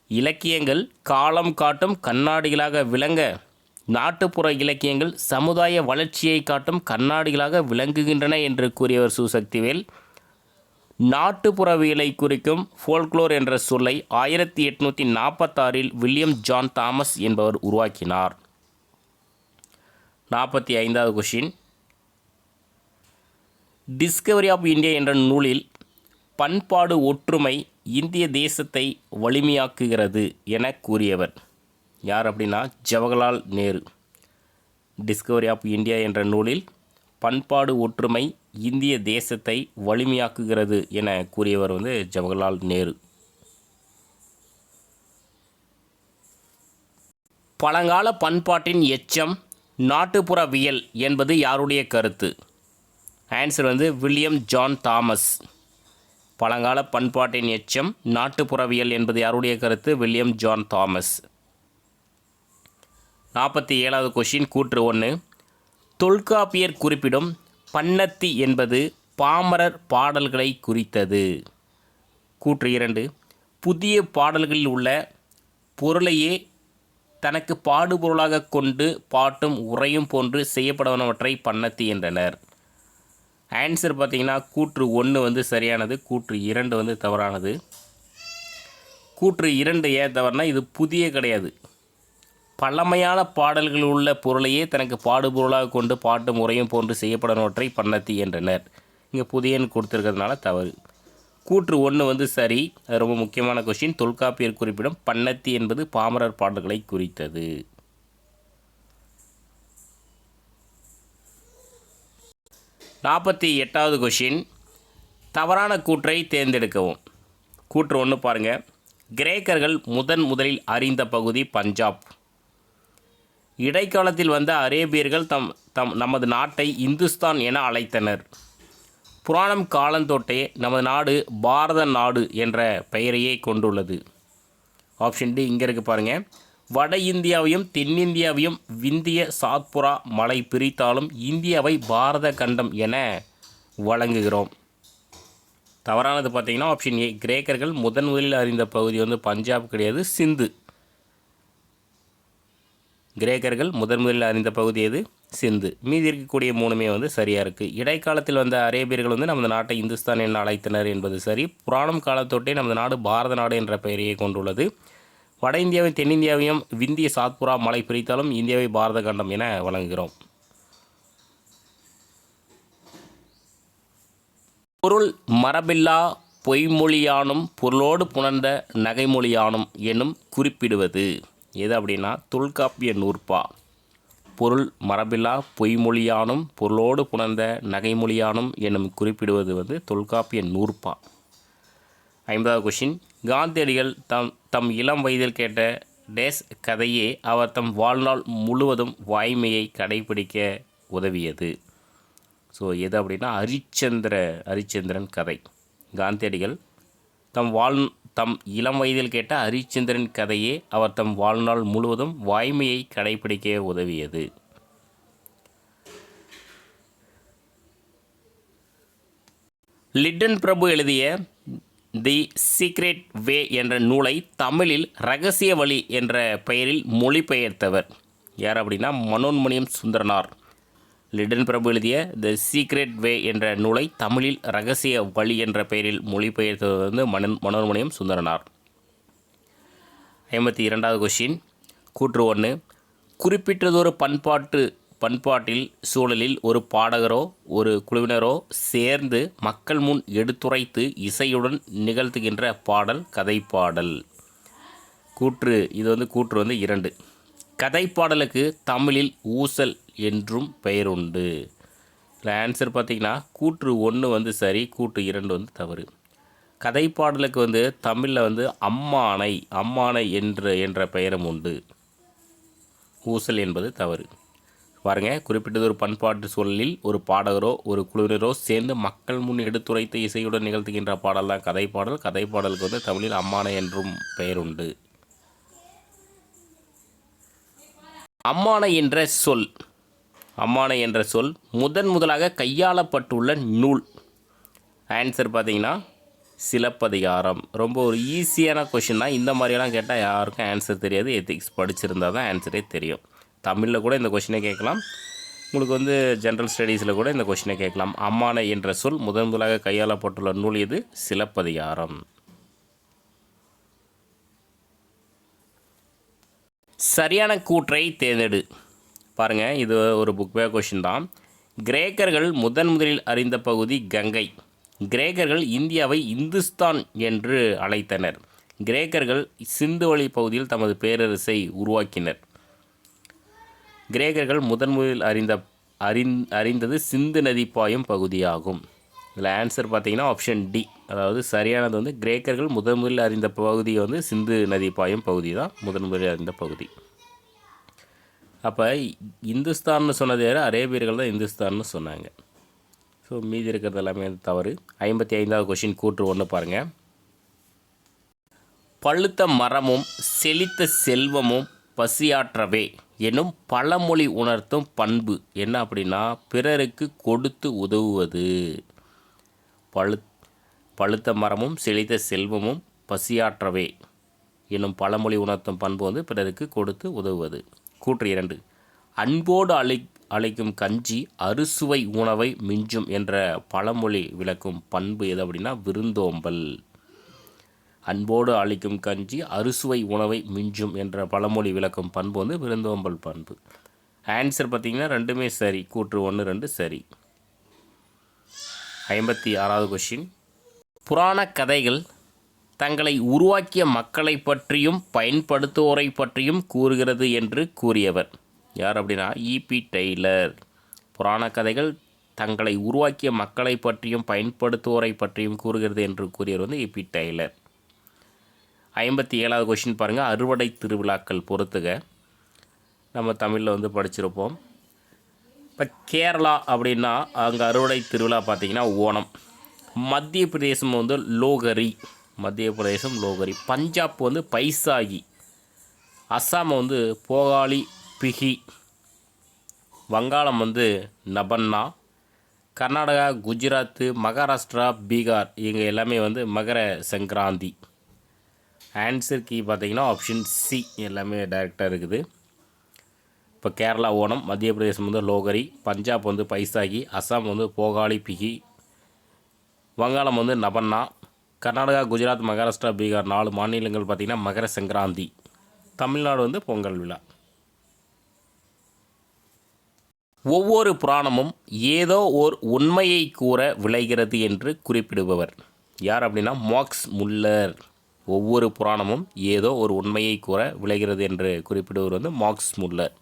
இலக்கியங்கள் காலம் காட்டும் கண்ணாடிகளாக விளங்க நாட்டுப்புற இலக்கியங்கள் சமுதாய வளர்ச்சியை காட்டும் கண்ணாடிகளாக விளங்குகின்றன என்று கூறியவர் சு. சக்திவேல். நாட்டுப்புறவியலை குறிக்கும் ஃபோல்க்ளோர் என்ற சொல்லை 1846இல் வில்லியம் ஜான் தாமஸ் என்பவர் உருவாக்கினார். 45வது கொஷின். டிஸ்கவரி ஆஃப் இந்தியா என்ற நூலில் பண்பாடு ஒற்றுமை இந்திய தேசத்தை வலிமையாக்குகிறது என கூறியவர் யார் அப்படின்னா Jawaharlal Nehru. Discovery of India என்ற நூலில் பண்பாடு ஒற்றுமை இந்திய தேசத்தை வலிமையாக்குகிறது என கூறியவர் வந்து ஜவஹர்லால் நேரு. பழங்கால பண்பாட்டின் எச்சம் நாட்டுப்புறவியல் என்பது யாருடைய கருத்து? ஆன்சர் வந்து வில்லியம் ஜான் தாமஸ். பழங்கால பண்பாட்டின் எச்சம் நாட்டுப்புறவியல் என்பது யாருடைய கருத்து? William John Thomas. 47வது கொஷின். கூற்று 1. தொல்காப்பியர் குறிப்பிடும் பன்னத்தி என்பது பாமரர் பாடல்களை குறித்தது. கூற்று 2. புதிய பாடல்களில் உள்ள பொருளையே தனக்கு பாடுபொருளாக கொண்டு பாட்டும் உரையும் போன்று செய்யப்படுவனவற்றை பண்ணத்தி என்றனர். ஆன்சர் பார்த்திங்கன்னா கூற்று 1 வந்து சரியானது, கூற்று 2 வந்து தவறானது. கூற்று 2 ஏன் தவறுனா இது புதிய கிடையாது. பழமையான பாடல்கள் உள்ள பொருளையே தனக்கு பாடுபொருளாக கொண்டு பாட்டும் உரையும் போன்று செய்யப்படுவனவற்றை பண்ணத்தி என்றனர். இங்கே புதியன்னு கொடுத்துருக்கிறதுனால தவறு. கூற்று 1 வந்து சரி. அது ரொம்ப முக்கியமான கொஷின். தொல்காப்பியர் குறிப்பிடும் பண்ணத்தி என்பது பாமரர் பாடல்களை குறித்தது. 48வது கொஷின். தவறான கூற்றை தேர்ந்தெடுக்கவும். கூற்று 1 பாருங்கள். கிரேக்கர்கள் முதலில் அறிந்த பகுதி பஞ்சாப். இடைக்காலத்தில் வந்த அரேபியர்கள் நமது நாட்டை இந்துஸ்தான் என அழைத்தனர். புராணம் காலந்தொட்டே நமது நாடு பாரத நாடு என்ற பெயரையே கொண்டுள்ளது. ஆப்ஷன் டி இங்கே இருக்குது பாருங்கள். வட இந்தியாவையும் தென்னிந்தியாவையும் விந்திய சாத்புரா மலை பிரித்தாலும் இந்தியாவை பாரத கண்டம் என வழங்குகிறோம். தவறானது பார்த்தீங்கன்னா ஆப்ஷன் ஏ. கிரேக்கர்கள் முதலில் அறிந்த பகுதி வந்து பஞ்சாப் கிடையாது, சிந்து. கிரேக்கர்கள் முதலில் அறிந்த பகுதி எது? சிந்து. மீதி இருக்கக்கூடிய 3மே வந்து சரியாக இருக்குது. இடைக்காலத்தில் வந்த அரேபியர்கள் வந்து நமது நாட்டை இந்துஸ்தான் என அழைத்தனர் என்பது சரி. புராணம் காலத்தொட்டே நமது நாடு பாரத நாடு என்ற பெயரையை கொண்டுள்ளது. வட இந்தியாவையும் தென்னிந்தியாவையும் விந்திய சாத்புரா மலை பிரித்தாலும் இந்தியாவை பாரத கண்டம் என வழங்குகிறோம். பொருள் மரபில்லா பொய்மொழியானும் பொருளோடு புணர்ந்த நகைமொழியானும் என்னும் குறிப்பிடுவது எது அப்படின்னா தொல்காப்பிய நூற்பா. பொருள் மரபில்லா பொய்மொழியானும் பொருளோடு புணர்ந்த நகைமொழியானும் என்னும் குறிப்பிடுவது வந்து தொல்காப்பிய நூற்பா. 50வது கொஷின். காந்தியடிகள் தம் இளம் வயதில் கேட்ட டேஸ் கதையே அவர் தம் வாழ்நாள் முழுவதும் வாய்மையை கடைபிடிக்க உதவியது. ஸோ எது அப்படின்னா ஹரிச்சந்திரன் கதை. காந்தியடிகள் தம் இளம் வயதில் கேட்ட ஹரிச்சந்திரன் கதையே அவர் தம் வாழ்நாள் முழுவதும் வாய்மையை கடைபிடிக்க உதவியது. லிட்டன் பிரபு எழுதிய தி சீக்ரெட் வே என்ற நூலை தமிழில் இரகசிய வழி என்ற பெயரில் மொழிபெயர்த்தவர் யார் அப்படின்னா மனோன்மணியம் சுந்தரனார். லிட்டன் பிரபு எழுதிய தி சீக்ரெட் வே என்ற நூலை தமிழில் இரகசிய வழி என்ற பெயரில் மொழிபெயர்த்தவர் வந்து மனோன்மணியம் சுந்தரனார். 52வது கொஷின். கூற்று 1. குறிப்பிட்டதொரு பண்பாட்டில் சூழலில் ஒரு பாடகரோ ஒரு குழுவினரோ சேர்ந்து மக்கள் முன் எடுத்துரைத்து இசையுடன் நிகழ்த்துகின்ற பாடல் கதைப்பாடல். கூற்று 2. கதைப்பாடலுக்கு தமிழில் ஊசல் என்றும் பெயருண்டு. இதில் ஆன்சர் பார்த்திங்கன்னா கூற்று 1 வந்து சரி, கூற்று 2 வந்து தவறு. கதைப்பாடலுக்கு வந்து தமிழில் வந்து அம்மானை என்ற பெயரும் உண்டு. ஊசல் என்பது தவறு. பாருங்கள், குறிப்பிட்டதொரு பண்பாட்டு சூழலில் ஒரு பாடகரோ ஒரு குழுவினரோ சேர்ந்து மக்கள் முன் எடுத்துரைத்து இசையுடன் நிகழ்த்துகின்ற பாடல் தான் கதைப்பாடல். கதைப்பாடலுக்கு வந்து தமிழில் அம்மானை என்றும் பெயர் உண்டு. அம்மானை என்ற சொல் முதலாக கையாளப்பட்டுள்ள நூல். ஆன்சர் பார்த்தீங்கன்னா சிலப்பதிகாரம். ரொம்ப ஒரு ஈஸியான கொஷின் தான். இந்த மாதிரியெல்லாம் கேட்டால் யாருக்கும் ஆன்சர் தெரியாது. எத்திக்ஸ் படிச்சிருந்தால் தான் ஆன்சரே தெரியும். தமிழில் கூட இந்த கொஷினை கேட்கலாம். உங்களுக்கு வந்து ஜென்ரல் ஸ்டடீஸில் கூட இந்த கொஷினை கேட்கலாம். அம்மானை என்ற சொல் முதலாக கையாளப்பட்டுள்ள நூல் எது? சிலப்பதிகாரம். சரியான கூற்றை தேர்ந்தெடு. பாருங்கள், இது ஒரு புக் பேக் கொஷின் தான். கிரேக்கர்கள் முதலில் அறிந்த பகுதி கங்கை. கிரேக்கர்கள் இந்தியாவை இந்துஸ்தான் என்று அழைத்தனர். கிரேக்கர்கள் சிந்து வழி பகுதியில் தமது பேரரசை உருவாக்கினர். கிரேக்கர்கள் முதலில் அறிந்தது சிந்து நதி பாயும் பகுதியாகும். இதில் ஆன்சர் பார்த்தீங்கன்னா ஆப்ஷன் டி. அதாவது சரியானது வந்து கிரேக்கர்கள் முதலில் அறிந்த பகுதி வந்து சிந்து நதி பாயும் பகுதி தான் முதலில் அறிந்த பகுதி. அப்போ இந்துஸ்தான்னு சொன்னது யார்? அரேபியர்கள் தான் இந்துஸ்தான்னு சொன்னாங்க. ஸோ மீதி இருக்கிறது எல்லாமே தவறு. 55வது கொஷின் கூற்று 1 பாருங்கள். பழுத்த மரமும் செழித்த செல்வமும் பசியாற்றவே என்னும் பழமொழி உணர்த்தும் பண்பு என்ன அப்படின்னா பிறருக்கு கொடுத்து உதவுவது. பழுத்த மரமும் செழித்த செல்வமும் பசியாற்றவே என்னும் பழமொழி உணர்த்தும் பண்பு வந்து பிறருக்கு கொடுத்து உதவுவது. கூற்று 2, அன்போடு அளிக்கும் கஞ்சி அறுசுவை உணவை மிஞ்சும் என்ற பழமொழி விளக்கும் பண்பு எது அப்படின்னா விருந்தோம்பல். அன்போடு அளிக்கும் கஞ்சி அறுசுவை உணவை மிஞ்சும் என்ற பழமொழி விளக்கும் பண்பு வந்து விருந்தோம்பல் பண்பு. ஆன்சர் பார்த்திங்கன்னா ரெண்டுமே சரி. கூற்று 1, 2 சரி. 56வது கொஷின். புராண கதைகள் தங்களை உருவாக்கிய மக்களை பற்றியும் பயன்படுத்துவோரை பற்றியும் கூறுகிறது என்று கூறியவர் யார் அப்படின்னா E.P. டெய்லர். புராண கதைகள் தங்களை உருவாக்கிய மக்களை பற்றியும் பயன்படுத்துவோரை பற்றியும் கூறுகிறது என்று கூறியவர் வந்து E.P. டெய்லர். 57வது கொஷின் பாருங்கள். அறுவடை திருவிழாக்கள் பொறுத்துக. நம்ம தமிழில் வந்து படிச்சிருப்போம். இப்போ கேரளா அப்படின்னா அங்கே அறுவடை திருவிழா பார்த்திங்கன்னா ஓணம். மத்திய பிரதேசம் வந்து லோகரி. பஞ்சாப் வந்து பைசாகி. அஸ்ஸாம் வந்து போகாலி பிஹி. வங்காளம் வந்து நபன்னா. கர்நாடகா, குஜராத்து, மகாராஷ்டிரா, பீகார் இங்கே எல்லாமே வந்து மகர சங்கராந்தி. ஆன்சர் கீ பார்த்திங்கன்னா ஆப்ஷன் சி எல்லாமே டைரெக்டாக இருக்குது. இப்போ கேரளா ஓணம், மத்திய பிரதேசம் வந்து லோகரி, பஞ்சாப் வந்து பைசாகி, அஸ்ஸாம் வந்து போகாலி பிஹி, வங்காளம் வந்து நபன்னா, கர்நாடகா, குஜராத், மகாராஷ்டிரா, பீகார் 4 மாநிலங்கள் பார்த்திங்கன்னா மகர சங்கராந்தி. தமிழ்நாடு வந்து பொங்கல் விழா. ஒவ்வொரு புராணமும் ஏதோ ஓர் உண்மையை கூற விளைகிறது என்று குறிப்பிடுபவர் யார் அப்படின்னா மார்க்ஸ் முல்லர். ஒவ்வொரு புராணமும் ஏதோ ஒரு உண்மையை கூற விளைகிறது என்று குறிப்பிடுவர் வந்து மார்க்ஸ் முல்லர்.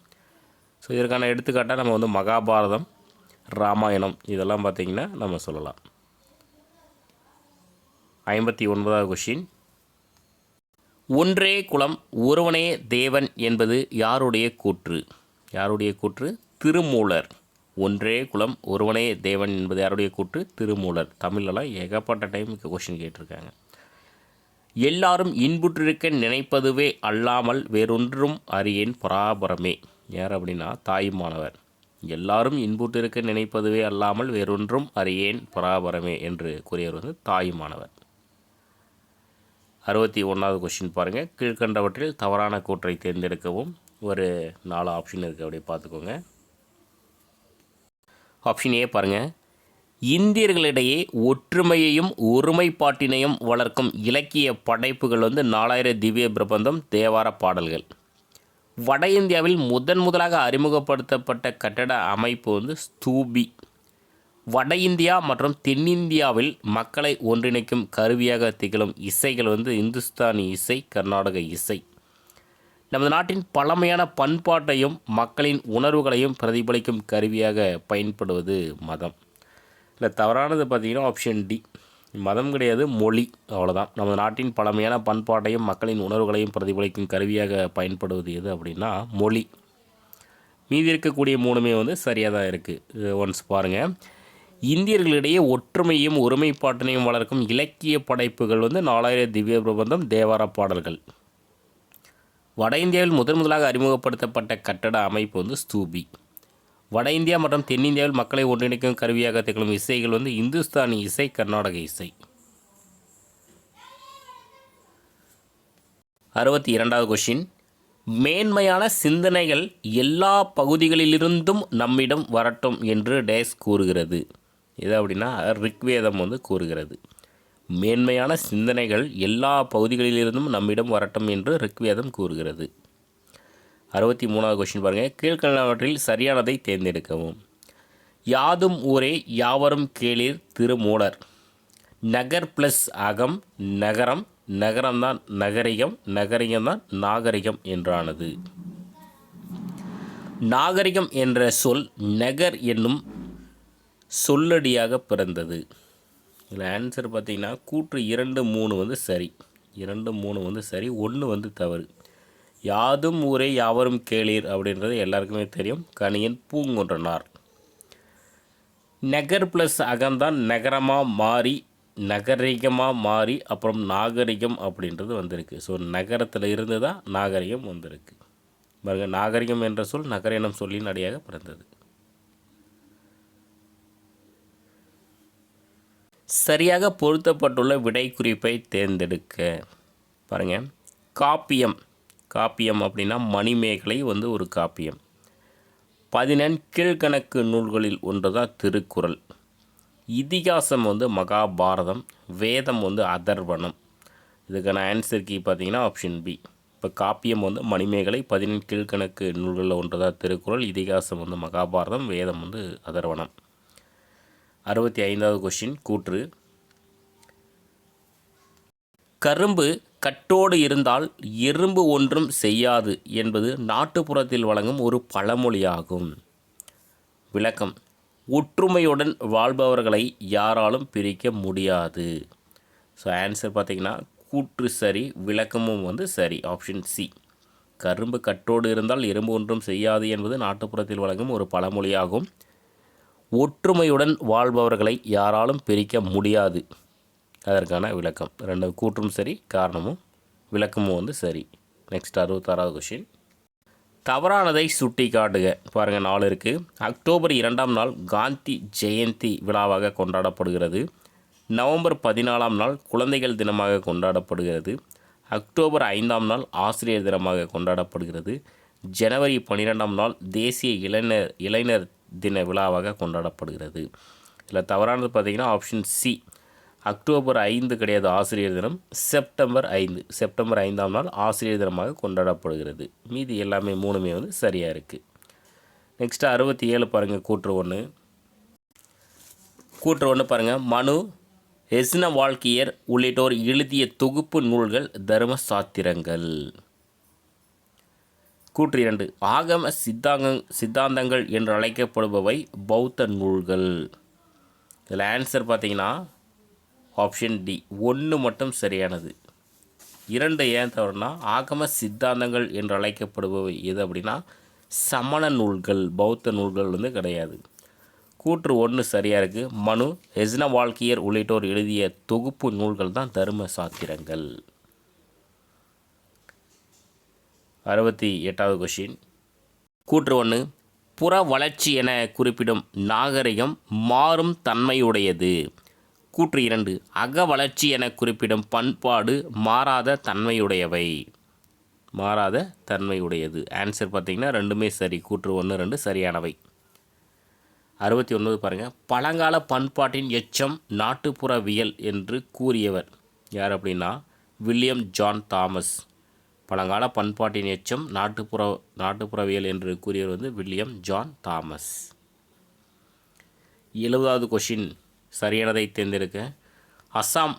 ஸோ இதற்கான எடுத்துக்காட்டாக நம்ம வந்து மகாபாரதம், ராமாயணம் இதெல்லாம் பார்த்திங்கன்னா நம்ம சொல்லலாம். 59வது கொஷின். ஒன்றே குலம் ஒருவனே தேவன் என்பது யாருடைய கூற்று? திருமூலர். ஒன்றே குலம் ஒருவனே தேவன் என்பது யாருடைய கூற்று? திருமூலர். தமிழ்லாம் ஏகப்பட்ட டைம் கொஷின் கேட்டிருக்காங்க. எல்லாரும் இன்புற்றிருக்க நினைப்பதுவே அல்லாமல் வேறொன்றும் அறியேன் பராபரமே யார் அப்படின்னா தாயுமானவர். எல்லாரும் இன்புற்றிருக்க நினைப்பதுவே அல்லாமல் வேறொன்றும் அறியேன் பராபரமே என்று கூறியவர் வந்து தாயுமானவர். 61வது கொஷின் பாருங்கள். கீழ்கண்டவற்றில் தவறான கூற்றை தேர்ந்தெடுக்கவும். ஒரு 4 ஆப்ஷன் இருக்குது, அப்படியே பார்த்துக்கோங்க. ஆப்ஷன் ஏ பாருங்கள். இந்தியர்களிடையே ஒற்றுமையையும் ஒருமைப்பாட்டினையும் வளர்க்கும் இலக்கிய படைப்புகள் வந்து 4000 திவ்ய பிரபந்தம், தேவார பாடல்கள். வட இந்தியாவில் முதலாக அறிமுகப்படுத்தப்பட்ட கட்டட அமைப்பு வந்து ஸ்தூபி. வட இந்தியா மற்றும் தென்னிந்தியாவில் மக்களை ஒன்றிணைக்கும் கருவியாக திகழும் இசைகள் வந்து இந்துஸ்தானி இசை, கர்நாடக இசை. நமது நாட்டின் பழமையான பண்பாட்டையும் மக்களின் உணர்வுகளையும் பிரதிபலிக்கும் கருவியாக பயன்படுவது மதம். இல்லை, தவறானது பார்த்திங்கன்னா ஆப்ஷன் டி, மதம் கிடையாது, மொழி. அவ்வளோதான். நமது நாட்டின் பழமையான பண்பாட்டையும் மக்களின் உணர்வுகளையும் பிரதிபலிக்கும் கருவியாக பயன்படுவது எது அப்படின்னா மொழி. மீதி இருக்கக்கூடிய 3மே வந்து சரியாக தான் இருக்குது. ஒன்ஸ் பாருங்கள். இந்தியர்களிடையே ஒற்றுமையும் ஒருமைப்பாட்டினையும் வளர்க்கும் இலக்கிய படைப்புகள் வந்து 4000 திவ்ய பிரபந்தம், தேவார பாடல்கள். வட இந்தியாவில் முதலாக அறிமுகப்படுத்தப்பட்ட கட்டட அமைப்பு வந்து ஸ்தூபி. வட இந்தியா மற்றும் தென்னிந்தியாவில் மக்களை ஒன்றிணைக்கும் கருவியாக திகழும் இசைகள் வந்து இந்துஸ்தானி இசை, கர்நாடக இசை. 62வது கொஷின். மேன்மையான சிந்தனைகள் எல்லா பகுதிகளிலிருந்தும் நம்மிடம் வரட்டும் என்று டேஸ் கூறுகிறது. இது அப்படின்னா ரிக்வேதம் வந்து கூறுகிறது. மேன்மையான சிந்தனைகள் எல்லா பகுதிகளிலிருந்தும் நம்மிடம் வரட்டும் என்று ரிக்வேதம் கூறுகிறது. 63வது கொஷின் பாருங்கள். கீழ்கண்டவற்றில் சரியானதை தேர்ந்தெடுக்கவும். யாதும் ஊரே யாவரும் கேளீர் திருமூலர். நகர் ப்ளஸ் அகம் நகரம், நகரம்தான் நகரிகம், நகரிகம்தான் நாகரிகம் என்றானது. நாகரிகம் என்ற சொல் நகர் என்னும் சொல்லடியாக பிறந்தது. இதில் ஆன்சர் பார்த்திங்கன்னா கூற்று 2, 3 வந்து சரி. 2, 3 வந்து சரி, 1 வந்து தவறு. யாதும் ஊரே யாவரும் கேளீர் அப்படின்றது எல்லாருக்குமே தெரியும். கணியன் பூங்குன்றனார். நகர் ப்ளஸ் அகம்தான் நகரமாக மாறி நகரிகமாக மாறி அப்புறம் நாகரிகம் அப்படின்றது வந்திருக்கு. ஸோ நகரத்தில் இருந்து தான் நாகரிகம் வந்திருக்கு. பாருங்க, நாகரிகம் என்ற சொல் நகர எனும் சொல்லின் அடியாக பிறந்தது. சரியாக பொருத்தப்பட்டுள்ள விடை குறிப்பை தேர்ந்தெடுக்க பாருங்கள். காப்பியம், காப்பியம் அப்படின்னா மணிமேகலை வந்து ஒரு காப்பியம். 14 கீழ்கணக்கு நூல்களில் ஒன்று தான் திருக்குறள். இதிகாசம் வந்து மகாபாரதம், வேதம் வந்து அதர்வணம். இதுக்கான ஆன்சர் கீ பார்த்தீங்கன்னா ஆப்ஷன் பி. இப்போ காப்பியம் வந்து மணிமேகலை, 14 கீழ்கணக்கு நூல்களில் ஒன்று தான் திருக்குறள், இதிகாசம் வந்து மகாபாரதம், வேதம் வந்து அதர்வணம். 65வது கொஸ்டின் கூற்று. கரும்பு கட்டோடு இருந்தால் எறும்பு ஒன்றும் செய்யாது என்பது நாட்டுப்புறத்தில் வழங்கும் ஒரு பழமொழியாகும். விளக்கம். ஒற்றுமையுடன் வாழ்பவர்களை யாராலும் பிரிக்க முடியாது. ஸோ ஆன்சர் பார்த்திங்கன்னா கூற்று சரி, விளக்கமும் வந்து சரி, ஆப்ஷன் சி. கரும்பு கட்டோடு இருந்தால் எறும்பு ஒன்றும் செய்யாது என்பது நாட்டுப்புறத்தில் வழங்கும் ஒரு பழமொழியாகும். ஒற்றுமையுடன் வாழ்பவர்களை யாராலும் பிரிக்க முடியாது, அதற்கான விளக்கம். 2 கூற்றும் சரி, காரணமும் விளக்கமும் வந்து சரி. Next 66வது question. தவறானதை சுட்டி காட்டுக. பாருங்கள் 4 இருக்குது. அக்டோபர் 2ஆம் நாள் காந்தி ஜெயந்தி விழாவாக கொண்டாடப்படுகிறது. நவம்பர் 14ஆம் நாள் குழந்தைகள் தினமாக கொண்டாடப்படுகிறது. அக்டோபர் 5ஆம் நாள் ஆசிரியர் தினமாக கொண்டாடப்படுகிறது. ஜனவரி 12ஆம் நாள் தேசிய இளைஞர் தின விழாவாக கொண்டாடப்படுகிறது. இதில் தவறானது பார்த்திங்கன்னா ஆப்ஷன் சி. அக்டோபர் 5 கிடையாது ஆசிரியர் தினம், செப்டம்பர் 5, செப்டம்பர் 5ஆம் நாள் ஆசிரியர் தினமாக கொண்டாடப்படுகிறது. மீதி எல்லாமே 3மே வந்து சரியாக இருக்குது. நெக்ஸ்ட்டு 67 பாருங்கள் கூற்று 1. கூற்று 1 பாருங்கள். மனு, எஸ்ன வாழ்க்கையர் உள்ளிட்டோர் எழுதிய தொகுப்பு நூல்கள் தர்ம சாத்திரங்கள். கூற்று 2. ஆகம சித்தாந்தங்கள் என்று அழைக்கப்படுபவை பௌத்த நூல்கள். இதில் ஆன்சர் பார்த்தீங்கன்னா ஆப்ஷன் டி. 1 மட்டும் சரியானது. 2 ஏன் தவறுனா ஆகம சித்தாந்தங்கள் என்று அழைக்கப்படுபவை எது அப்படின்னா சமண நூல்கள், பௌத்த நூல்கள் வந்து கிடையாது. கூற்று 1 சரியாக இருக்குது. மனு, எஸ்ன வாழ்க்கையர் உள்ளிட்டோர் எழுதிய தொகுப்பு நூல்கள் தான் தர்ம சாத்திரங்கள். 68வது கொஷின். கூற்று 1. புற வளர்ச்சி என குறிப்பிடும் நாகரிகம் மாறும் தன்மையுடையது. கூற்று 2. அக வளர்ச்சி என குறிப்பிடும் பண்பாடு மாறாத தன்மையுடையவை. மாறாத தன்மையுடையது. ஆன்சர் பார்த்திங்கன்னா 2மே சரி. கூற்று 1, 2 சரியானவை. 69 பாருங்கள். பழங்கால பண்பாட்டின் எச்சம் நாட்டுப்புறவியல் என்று கூறியவர் யார் அப்படின்னா வில்லியம் ஜான் தாமஸ். பழங்கால பண்பாட்டின் எச்சம் நாட்டுப்புறவியல் என்று கூறியவர் வந்து வில்லியம் ஜான் தாமஸ். 70வது கொஷின் சரியானதை தேர்ந்தெடுக்க. அசாம்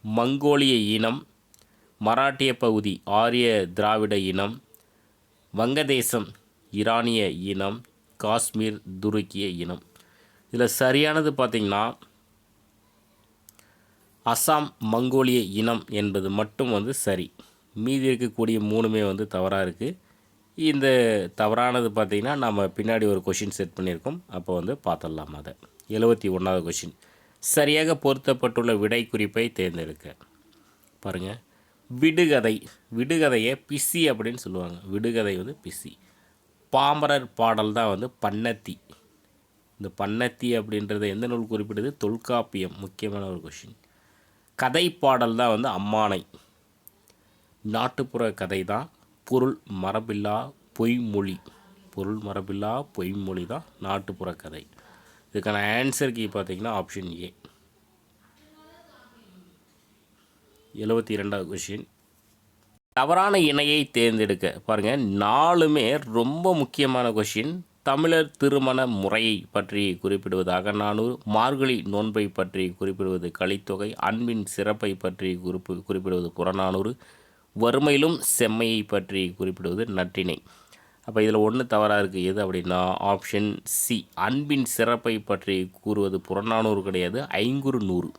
மங்கோலிய இனம், மராட்டிய பகுதி ஆரிய திராவிட இனம், வங்கதேசம் ஈரானிய இனம், காஷ்மீர் துருக்கிய இனம். இதில் சரியானது பார்த்திங்கன்னா அசாம் மங்கோலிய இனம் என்பது மட்டும் வந்து சரி. மீதி இருக்கக்கூடிய 3மே வந்து தவறாக இருக்குது. இந்த தவறானது பார்த்திங்கன்னா நம்ம பின்னாடி ஒரு கொஷின் செட் பண்ணியிருக்கோம், அப்போ வந்து பார்த்துடலாம் அதை. 71வது கொஷின். சரியாக பொருத்தப்பட்டுள்ள விடை குறிப்பை தேர்ந்தெடுக்க. பாருங்கள். விடுகதை, விடுகதையை பிசி அப்படின்னு சொல்லுவாங்க. விடுகதை வந்து பிசி. பாமரர் பாடல் தான் வந்து பன்னத்தி. இந்த பன்னத்தி அப்படின்றத எந்த நூல் குறிப்பிடுது? தொல்காப்பியம். முக்கியமான ஒரு கொஷின். கதை பாடல் தான் வந்து அம்மானை. நாட்டுப்புற கதை தான் பொருள் மரபில்லா பொய்மொழி. பொருள் மரபில்லா பொய்மொழி தான் நாட்டுப்புற கதை. இதுக்கான ஆன்சர் கீ பார்த்திங்கன்னா ஆப்ஷன் ஏ. 72வது கொஷின். தவறான இணையை தேர்ந்தெடுக்க. பாருங்கள் 4மே ரொம்ப முக்கியமான கொஷின். தமிழர் திருமண முறையை பற்றி குறிப்பிடுவது அகநானூறு, மார்கழி நோன்பை பற்றி குறிப்பிடுவது கலித்தொகை, அன்பின் சிறப்பை பற்றி குறிப்பிடுவது புறநானூறு, வறுமையிலும் செம்மையை பற்றி குறிப்பிடுவது நற்றிணை. அப்போ இதில் 1 தவறாக இருக்குது. எது அப்படின்னா ஆப்ஷன் சி. அன்பின் சிறப்பை பற்றி கூறுவது புறநானூறு கிடையாது, ஐங்குறுநூறு.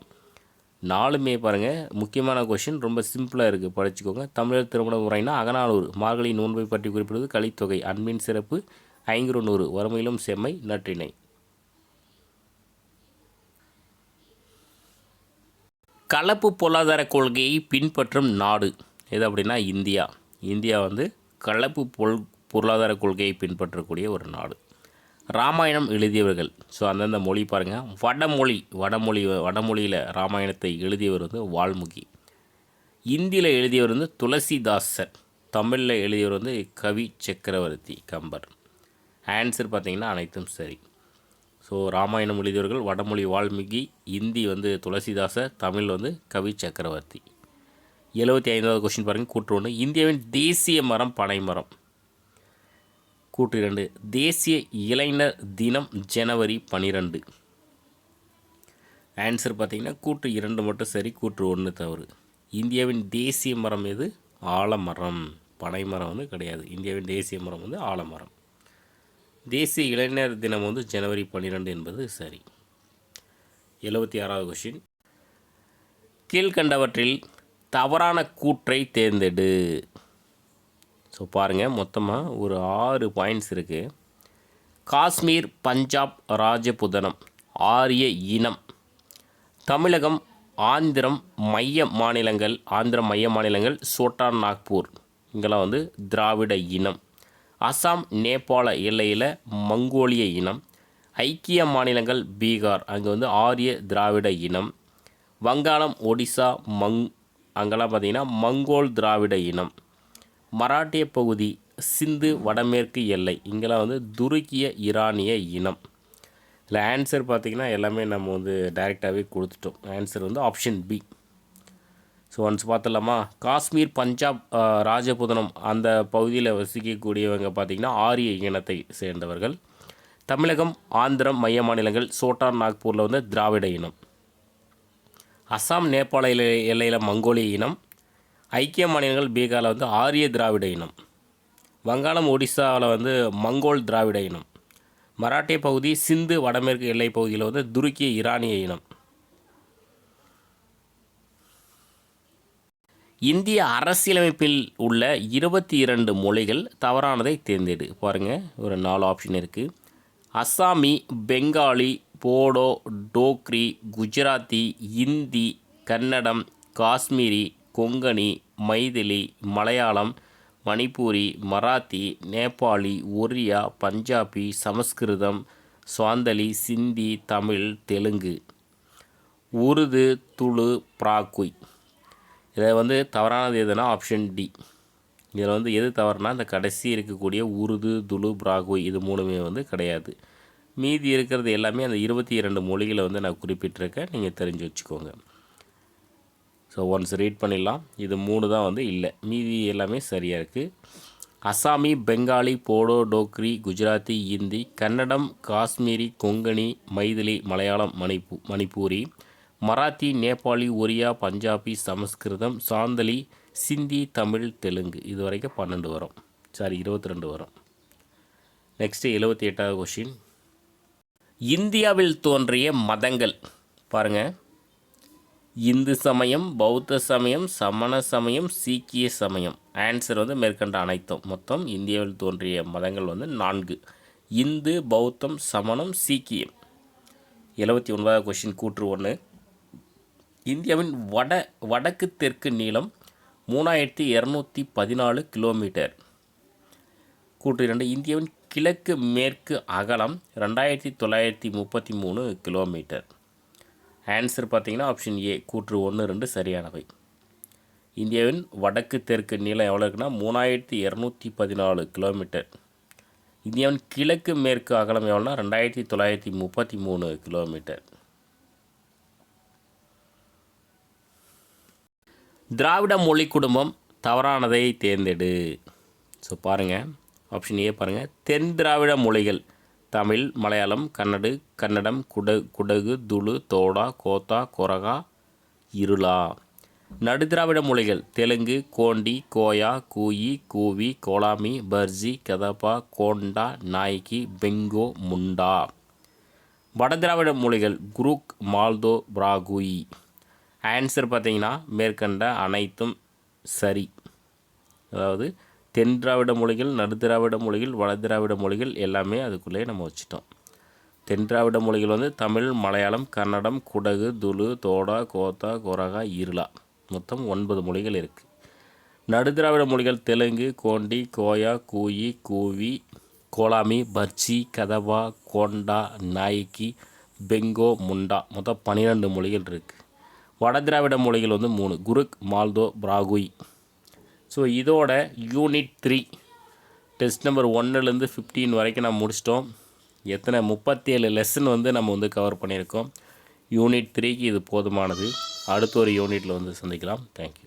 4மே பாருங்கள் முக்கியமான கொஷின். ரொம்ப சிம்பிளாக இருக்குது, படிச்சுக்கோங்க. தமிழர் திருமண முறைனா அகநானூறு, மார்கழி நோன்பை பற்றி குறிப்பிடுவது கலித்தொகை, அன்பின் சிறப்பு ஐங்குறுநூறு, வறுமையிலும் செம்மை நற்றிணை. கலப்பு பொருளாதார கொள்கையை பின்பற்றும் நாடு எது அப்படின்னா இந்தியா. இந்தியா வந்து கலப்பு பொருளாதார கொள்கையை பின்பற்றக்கூடிய ஒரு நாடு. ராமாயணம் எழுதியவர்கள். ஸோ அந்தந்த மொழி பாருங்கள். வடமொழியில் ராமாயணத்தை எழுதியவர் வந்து வால்மீகி. இந்தியில் எழுதியவர் வந்து துளசிதாசர், தமிழில் எழுதியவர் வந்து கவி சக்கரவர்த்தி கம்பர். ஆன்சர் பார்த்திங்கன்னா அனைத்தும் சரி. ஸோ ராமாயணம் எழுதியவர்கள் வடமொழி வால்மீகி, இந்தி வந்து துளசிதாசர், தமிழ் வந்து கவி சக்கரவர்த்தி. 75வது கொஸ்டின் பாருங்கள். கூற்று 1, இந்தியாவின் தேசிய மரம் பனைமரம். கூற்று 2, தேசிய இளைஞர் தினம் ஜனவரி 12. ஆன்சர் பார்த்திங்கன்னா கூற்று 2 மட்டும் சரி, கூற்று 1 தவறு. இந்தியாவின் தேசிய மரம் எது? ஆலமரம். பனைமரம் வந்து கிடையாது. இந்தியாவின் தேசிய மரம் வந்து ஆலமரம். தேசிய இளைஞர் தினம் வந்து ஜனவரி 12 என்பது சரி. 76வது கொஸ்டின், கீழ்கண்டவற்றில் தவறான கூற்றை தேர்ந்தெடு. ஸோ பாருங்கள், மொத்தமாக ஒரு 6 பாயிண்ட்ஸ் இருக்குது. காஷ்மீர், பஞ்சாப், ராஜபுதனம் ஆரிய இனம். தமிழகம், ஆந்திரம் மைய மாநிலங்கள், சோட்டான் நாக்பூர் இங்கெல்லாம் வந்து திராவிட இனம். அசாம், நேபாள எல்லையில் மங்கோலிய இனம். ஐக்கிய மாநிலங்கள் பீகார், அங்கே வந்து ஆரிய திராவிட இனம். வங்காளம், ஒடிசா அங்கெல்லாம் பார்த்திங்கன்னா மங்கோல் திராவிட இனம். மராட்டிய பகுதி, சிந்து வடமேற்கு எல்லை, இங்கெல்லாம் வந்து துருக்கிய ஈரானிய இனம். இதில் ஆன்சர் பார்த்திங்கன்னா எல்லாமே நம்ம வந்து டைரெக்டாகவே கொடுத்துட்டோம். ஆன்சர் வந்து ஆப்ஷன் பி. ஸோ ஒன்ஸ் பார்த்துடலாமா? காஷ்மீர், பஞ்சாப், ராஜபுதனம் அந்த பகுதியில் வசிக்கக்கூடியவங்க பார்த்திங்கன்னா ஆரிய இனத்தை சேர்ந்தவர்கள். தமிழகம், ஆந்திரம் மைய மாநிலங்கள், சோட்டான் நாக்பூரில் வந்து திராவிட இனம். அசாம், நேபாள எல்லையில் மங்கோலிய இனம். ஐக்கிய மாநிலங்கள் பீகாரில் வந்து ஆரிய திராவிட இனம். வங்காளம், ஒடிசாவில் வந்து மங்கோல் திராவிட இனம். மராட்டிய பகுதி, சிந்து வடமேற்கு எல்லை பகுதியில் வந்து துருக்கிய ஈரானிய இனம். இந்திய அரசியலமைப்பில் உள்ள 22 மொழிகள் தவறானதை தேர்ந்தெடு. பாருங்கள், ஒரு 4 ஆப்ஷன் இருக்குது. அஸ்ஸாமி, பெங்காலி, போடோ, டோக்ரி, குஜராத்தி, இந்தி, கன்னடம், காஷ்மீரி, கொங்கணி, மைதிலி, மலையாளம், மணிப்பூரி, மராத்தி, நேபாளி, ஒரியா, பஞ்சாபி, சமஸ்கிருதம், சுவாந்தலி, சிந்தி, தமிழ், தெலுங்கு, உருது, துளு, பிராகுய். இதை வந்து தவறானது எதுனா ஆப்ஷன் டி. இதில் வந்து எது தவறுனா இந்த கடைசி இருக்கக்கூடிய உருது, துளு, பிராகுய் இது மூணுமே வந்து கிடையாது. மீதி இருக்கிறது எல்லாமே அந்த 22 மொழிகளை வந்து நான் குறிப்பிட்டிருக்கேன், நீங்கள் தெரிஞ்சு வச்சுக்கோங்க. ஸோ ஒன்ஸ் ரீட் பண்ணிடலாம். இது 3 தான் வந்து இல்லை, மீதி எல்லாமே சரியாக இருக்குது. அசாமி, பெங்காலி, போடோ, டோக்ரி, குஜராத்தி, இந்தி, கன்னடம், காஷ்மீரி, கொங்கணி, மைதிலி, மலையாளம், மணிப்பூரி, மராத்தி, நேபாளி, ஒரியா, பஞ்சாபி, சமஸ்கிருதம், சாந்தலி, சிந்தி, தமிழ், தெலுங்கு இது வரைக்கும் 12 வரும். 22 வரும். நெக்ஸ்ட்டு 78வது கொஷின், இந்தியாவில் தோன்றிய மதங்கள். பாருங்கள், இந்து சமயம், பௌத்த சமயம், சமண சமயம், சீக்கிய சமயம். ஆன்சர் வந்து மேற்கண்ட அனைத்தும். மொத்தம் இந்தியாவில் தோன்றிய மதங்கள் வந்து 4: இந்து, பௌத்தம், சமணம், சீக்கியம். 79வது கொஷின், கூற்று 1, இந்தியாவின் வடக்கு தெற்கு நீளம் 3214 கிலோமீட்டர். கூற்று 2, இந்தியாவின் கிழக்கு மேற்கு அகலம் 2933 கிலோமீட்டர். ஆன்சர் பார்த்திங்கன்னா ஆப்ஷன் ஏ, கூற்று 1, 2 சரியானவை. இந்தியாவின் வடக்கு தெற்கு நீளம் எவ்வளோ இருக்குன்னா 3214 கிலோமீட்டர். இந்தியாவின் கிழக்கு மேற்கு அகலம் எவ்வளோனா 2933 கிலோமீட்டர். திராவிட மொழி குடும்பம் தவறானதை தேர்ந்தெடு. ஸோ பாருங்கள், ஆப்ஷன் ஏ பாருங்கள். தென் திராவிட மொழிகள் தமிழ், மலையாளம், கன்னடம், குடகு, துளு, தோடா, கோத்தா, கொரகா, இருளா. நடுதிராவிட மொழிகள் தெலுங்கு, கோண்டி, கோயா, கூயி, கூவி, கோலாமி, பர்ஜி, கதப்பா, கோண்டா, நாய்க்கி, பெங்கோ, முண்டா. வடதிராவிட மொழிகள் குருக், மால்தோ, பிராகுயி. ஆன்சர் பார்த்திங்கன்னா மேற்கண்ட அனைத்தும் சரி. அதாவது தென் திராவிட மொழிகள், நடுதிராவிட மொழிகள், வடதிராவிட மொழிகள் எல்லாமே அதுக்குள்ளே நம்ம வச்சுட்டோம். தென் திராவிட மொழிகள் வந்து தமிழ், மலையாளம், கன்னடம், குடகு, துளு, தோடா, கோத்தா, கொரகா, இருளா. மொத்தம் 9 மொழிகள் இருக்குது. நடுதிராவிட மொழிகள் தெலுங்கு, கோண்டி, கோயா, கூயி, கூவி, கோலாமி, பர்ச்சி, கதவா, கோண்டா, நாய்க்கி, பெங்கோ, முண்டா. மொத்தம் 12 மொழிகள் இருக்குது. வடதிராவிட மொழிகள் வந்து 3, குருக், மால்தோ, பிராகுய். ஸோ இதோட யூனிட் 3 டெஸ்ட் நம்பர் 1லேருந்து 15 வரைக்கும் நம்ம முடிச்சிட்டோம். எத்தனை 37 லெசன் வந்து நம்ம வந்து கவர் பண்ணியிருக்கோம். யூனிட் 3க்கு இது போதுமானது. அடுத்த ஒரு யூனிட்டில் வந்து சந்திக்கலாம். தேங்க்யூ.